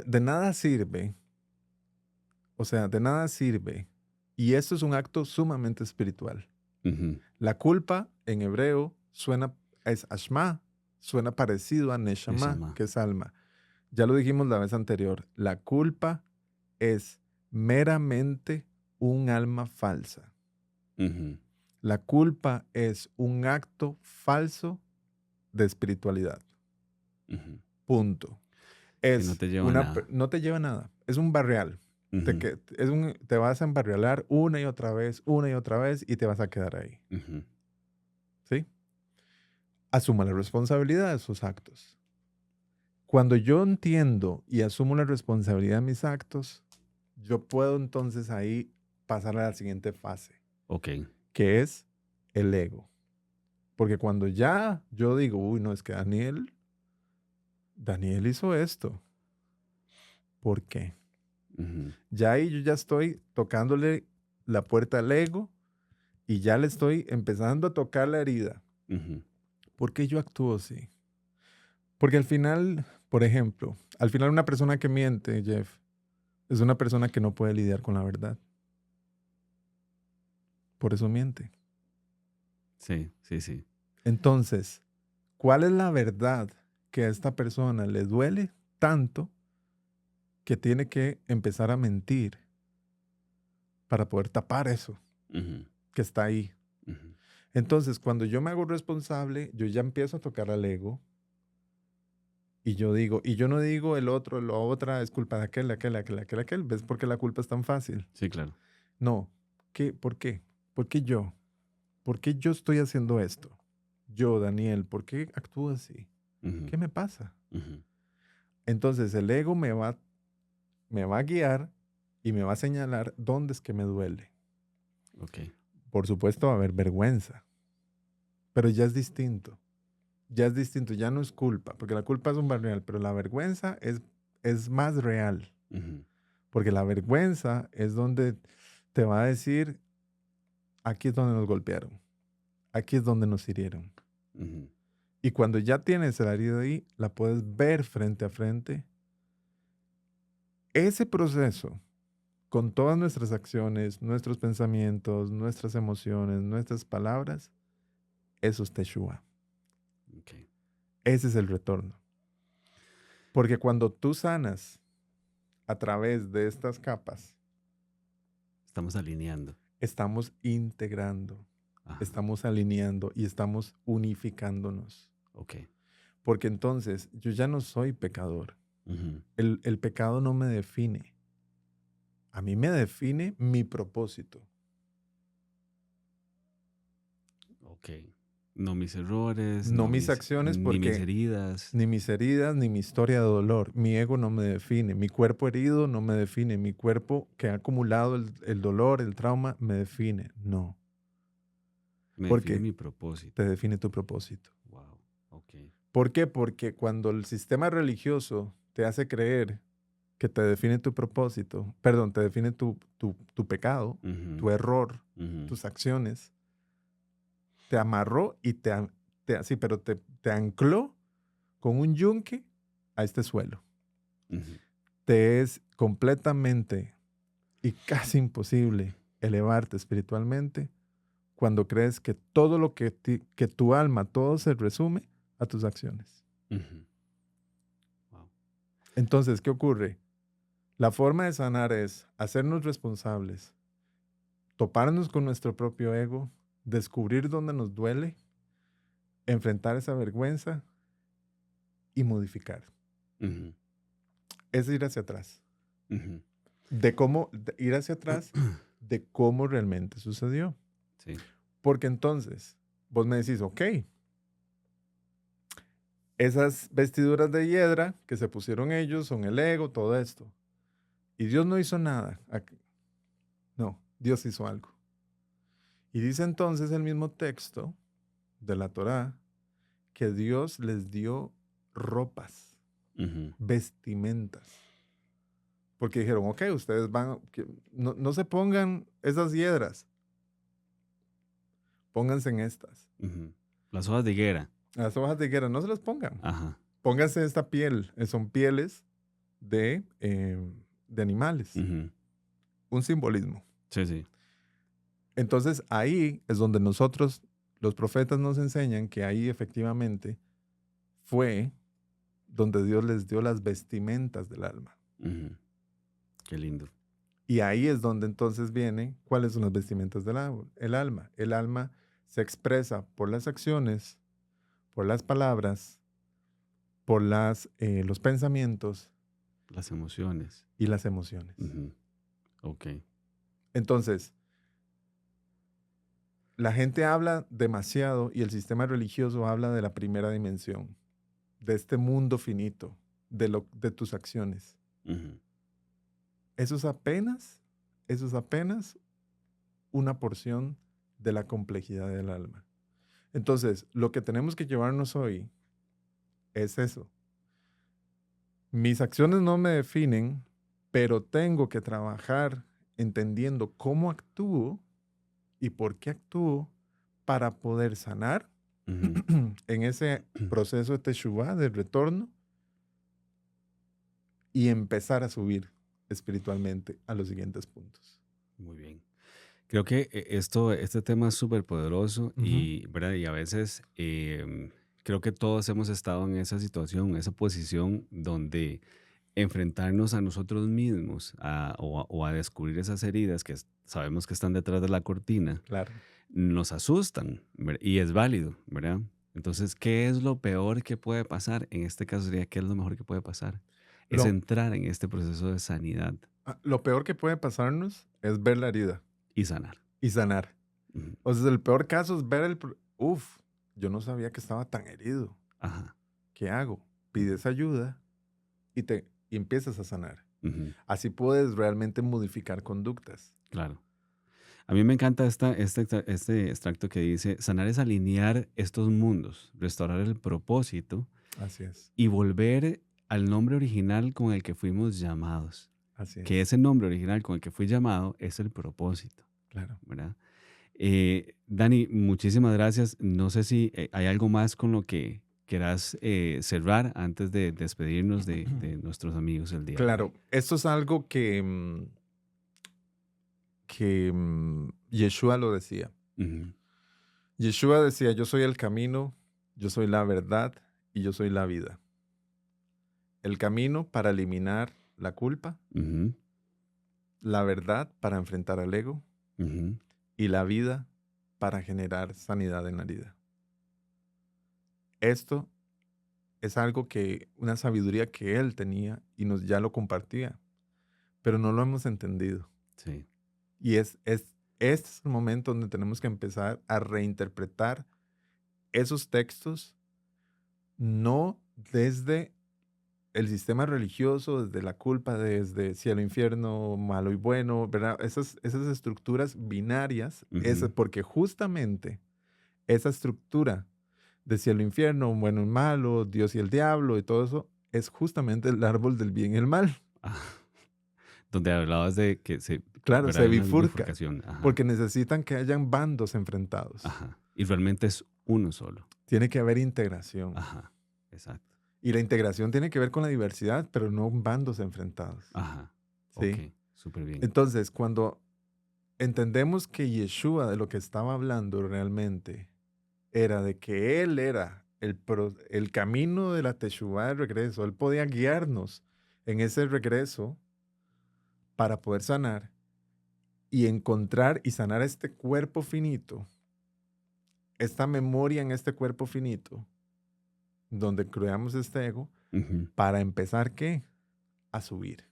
de nada sirve. O sea, de nada sirve. Y esto es un acto sumamente espiritual. Ujú. La culpa en hebreo es ashma, suena parecido a neshama, Neshama. que es alma. Ya lo dijimos la vez anterior. La culpa es meramente un alma falsa. Ujú. La culpa es un acto falso de espiritualidad. Ujú. Punto. Que no te lleva a nada. No te lleva a nada. Es un barrial. Ujú. Te vas a embarrialar una y otra vez y te vas a quedar ahí. Ujú. ¿Sí? Asuma la responsabilidad de sus actos. Cuando yo entiendo y asumo la responsabilidad de mis actos, yo puedo entonces ahí pasar a la siguiente fase, Ok. que es el ego. Porque cuando ya yo digo, uy, no, es que Daniel hizo esto. ¿Por qué? Ujú. Ya ahí yo ya estoy tocándole la puerta al ego y ya le estoy empezando a tocar la herida. Ujú. ¿Por qué yo actúo así? Porque al final, por ejemplo, al final una persona que miente, Jeff, es una persona que no puede lidiar con la verdad. Por eso miente. Sí, sí, sí. Entonces, ¿cuál es la verdad que a esta persona le duele tanto que tiene que empezar a mentir para poder tapar eso Ujú. que está ahí? Ujú. Entonces, cuando yo me hago responsable, yo ya empiezo a tocar al ego y yo digo, y yo no digo el otro, la otra es culpa de aquel, ¿ves? Porque la culpa es tan fácil. Sí, claro. No, ¿qué? ¿Por qué? ¿Por qué yo? ¿Por qué yo estoy haciendo esto? Yo, Daniel, ¿por qué actúo así? Ujú, ¿Qué me pasa? ujú. Entonces el ego me va a guiar y me va a señalar dónde es que me duele. Ok. Por supuesto va a haber vergüenza, pero ya es distinto. Ya es distinto, ya no es culpa, porque la culpa es un real, pero la vergüenza es más real, Ujú, porque la vergüenza es donde te va a decir, aquí es donde nos golpearon, aquí es donde nos hirieron. ujú. Y cuando ya tienes la herida ahí, la puedes ver frente a frente. Ese proceso, con todas nuestras acciones, nuestros pensamientos, nuestras emociones, nuestras palabras, eso es Teshua. Ok. Ese es el retorno. Porque cuando tú sanas a través de estas capas, Estamos alineando. estamos integrando, Ajá. estamos alineando y estamos unificándonos. Ok. Porque entonces yo ya no soy pecador. Ujú. El pecado no me define. A mí me define mi propósito. Ok. No mis errores, No mis acciones, ni mis porque heridas. ni mis heridas, ni mi historia de dolor. Mi ego no me define. Mi cuerpo herido no me define. Mi cuerpo que ha acumulado el dolor, el trauma, me define. No. Me define Porque mi propósito. te define tu propósito. Wow. Ok. ¿Por qué? Porque cuando el sistema religioso te hace creer que te define tu propósito, perdón, te define tu pecado, Ujú, tu error, ujú, tus acciones, te amarró y sí, pero te ancló con un yunque a este suelo. ujú. Te es completamente y casi imposible elevarte espiritualmente cuando crees que todo lo que tu alma, todo se resume a tus acciones. Ujú. Wow. Entonces, ¿qué ocurre? La forma de sanar es hacernos responsables, toparnos con nuestro propio ego, descubrir dónde nos duele, enfrentar esa vergüenza y modificar. Ujú, Es ir hacia atrás. ujú. Ir hacia atrás de cómo realmente sucedió. Sí. Porque entonces vos me decís, ok, esas vestiduras de hiedra que se pusieron ellos son el ego, todo esto. Y Dios no hizo nada. No, Dios hizo algo. Y dice entonces el mismo texto de la Torá que Dios les dio ropas, Ujú. vestimentas. Porque dijeron, ok, ustedes no se pongan esas hiedras, pónganse en estas. Ujú. Las hojas de higuera. Las hojas de higuera no se las pongan. Ajá. Pónganse esta piel, son pieles de animales, Ujú. un simbolismo. Sí, sí. Entonces ahí es donde nosotros, los profetas nos enseñan que ahí efectivamente fue donde Dios les dio las vestimentas del alma. Ujú. Qué lindo. Y ahí es donde entonces viene cuáles son las vestimentas del el alma. El alma se expresa por las acciones, por las palabras, por los pensamientos Las emociones. y las emociones. Ujú. Ok. Entonces, la gente habla demasiado y el sistema religioso habla de la primera dimensión, de este mundo finito, de tus acciones. Ujú. Eso es apenas una porción de la complejidad del alma. Entonces, lo que tenemos que llevarnos hoy es eso. Mis acciones no me definen, pero tengo que trabajar entendiendo cómo actúo y por qué actúo para poder sanar Ujú. en ese proceso de Teshuvah, de retorno, y empezar a subir espiritualmente a los siguientes puntos. Muy bien. Creo que este tema es súper poderoso Ujú. ¿verdad? Y a veces creo que todos hemos estado en esa situación, en esa posición donde enfrentarnos a nosotros mismos o a descubrir esas heridas que sabemos que están detrás de la cortina, Claro. nos asustan, y es válido, ¿verdad? Entonces, ¿qué es lo peor que puede pasar? En este caso sería, ¿qué es lo mejor que puede pasar? Es Lo, entrar en este proceso de sanidad lo peor que puede pasarnos es ver la herida y sanar. y sanar. Ujú. O sea, el peor caso es ver uf, yo no sabía que estaba tan herido. Ajá. ¿Qué hago? Pides ayuda y empiezas a sanar. Ujú. Así puedes realmente modificar conductas. Claro. A mí me encanta este extracto que dice, sanar es alinear estos mundos, restaurar el propósito Así es, y volver al nombre original con el que fuimos llamados. así Que es, ese nombre original con el que fui llamado es el propósito, claro. ¿verdad? Dani, muchísimas gracias. No sé si hay algo más con lo que quieras cerrar antes de despedirnos de nuestros amigos el día de hoy. Claro, esto es algo que Yeshua lo decía. Ujú, Yeshua decía, yo soy el camino, yo soy la verdad y yo soy la vida. El camino para eliminar la culpa, ujú, la verdad para enfrentar al ego ujú, y la vida para generar sanidad en la herida. Esto es algo una sabiduría que él tenía y ya lo compartía, pero no lo hemos entendido. sí. Y este es el momento donde tenemos que empezar a reinterpretar esos textos, no desde el sistema religioso, desde la culpa, desde cielo, infierno, malo y bueno, ¿verdad? Esas estructuras binarias, Ujú. porque justamente esa estructura de cielo, infierno, bueno y malo, Dios y el diablo y todo eso, es justamente el árbol del bien y el mal. Ah, donde hablabas de Claro, ¿verdad? se Hay una bifurca, bifurcación. Ajá, porque necesitan que hayan bandos enfrentados. ajá. Y realmente es uno solo. Tiene que haber integración. Ajá, exacto. Y la integración tiene que ver con la diversidad, pero no bandos enfrentados. Ajá, ok, ¿Sí? súper bien. Entonces, cuando entendemos que Yeshua de lo que estaba hablando realmente era de que Él era el camino de la Teshuvah de regreso, Él podía guiarnos en ese regreso para poder sanar y encontrar y sanar este cuerpo finito, esta memoria en este cuerpo finito, donde creamos este ego, Ujú, para empezar, ¿qué? A subir,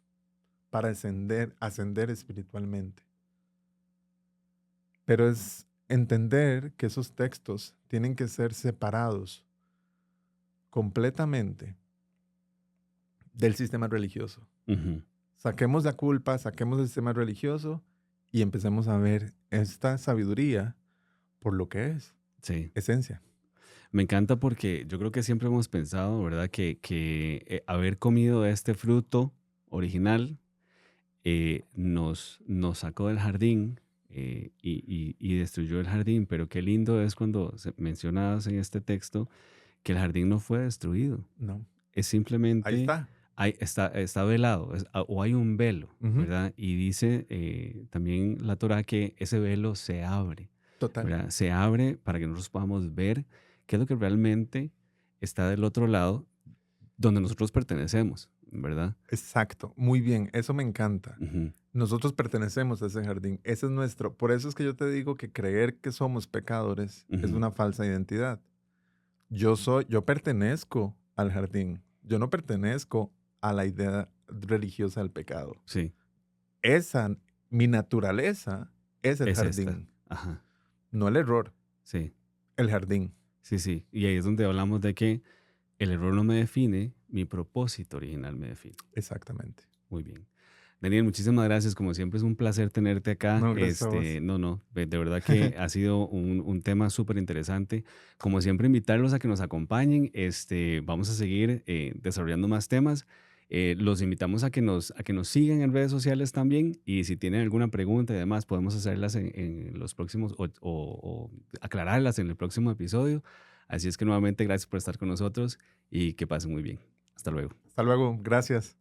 para ascender espiritualmente. Pero es entender que esos textos tienen que ser separados completamente del sistema religioso. ujú. Saquemos la culpa, saquemos el sistema religioso y empecemos a ver esta sabiduría por lo que es, Sí. esencia. Me encanta porque yo creo que siempre hemos pensado, ¿verdad? Haber comido este fruto original nos sacó del jardín y destruyó el jardín, pero qué lindo es cuando mencionabas en este texto que el jardín no fue destruido, No, es ahí simplemente, está. está velado, o hay un velo, Ujú, ¿verdad? Y dice también la Torah que ese velo se abre, total. ¿verdad? Se abre para que nosotros podamos ver qué es lo que realmente está del otro lado, donde nosotros pertenecemos, ¿verdad? Exacto. Muy bien. Eso me encanta. Ujú, Nosotros pertenecemos a ese jardín. Ese es nuestro. Por eso es que yo te digo que creer que somos pecadores es ujú. una falsa identidad. Yo pertenezco al jardín. Yo no pertenezco a la idea religiosa del pecado. Sí, Esa, mi naturaleza es el es esta. jardín, Ajá, no el error, sí, el jardín. sí, sí. Y ahí es donde hablamos de que el error no me define, mi propósito original me define. Exactamente. Muy bien. Daniel, muchísimas gracias. Como siempre es un placer tenerte acá. No, gracias a vos. No, de verdad que ha sido un tema súper interesante. Como siempre, invitarlos a que nos acompañen. Vamos a seguir desarrollando más temas. Los invitamos a que nos sigan en redes sociales también. Y si tienen alguna pregunta y demás, podemos hacerlas en los próximos o aclararlas en el próximo episodio. Así es que nuevamente gracias por estar con nosotros y que pasen muy bien. Hasta luego. Hasta luego. Gracias.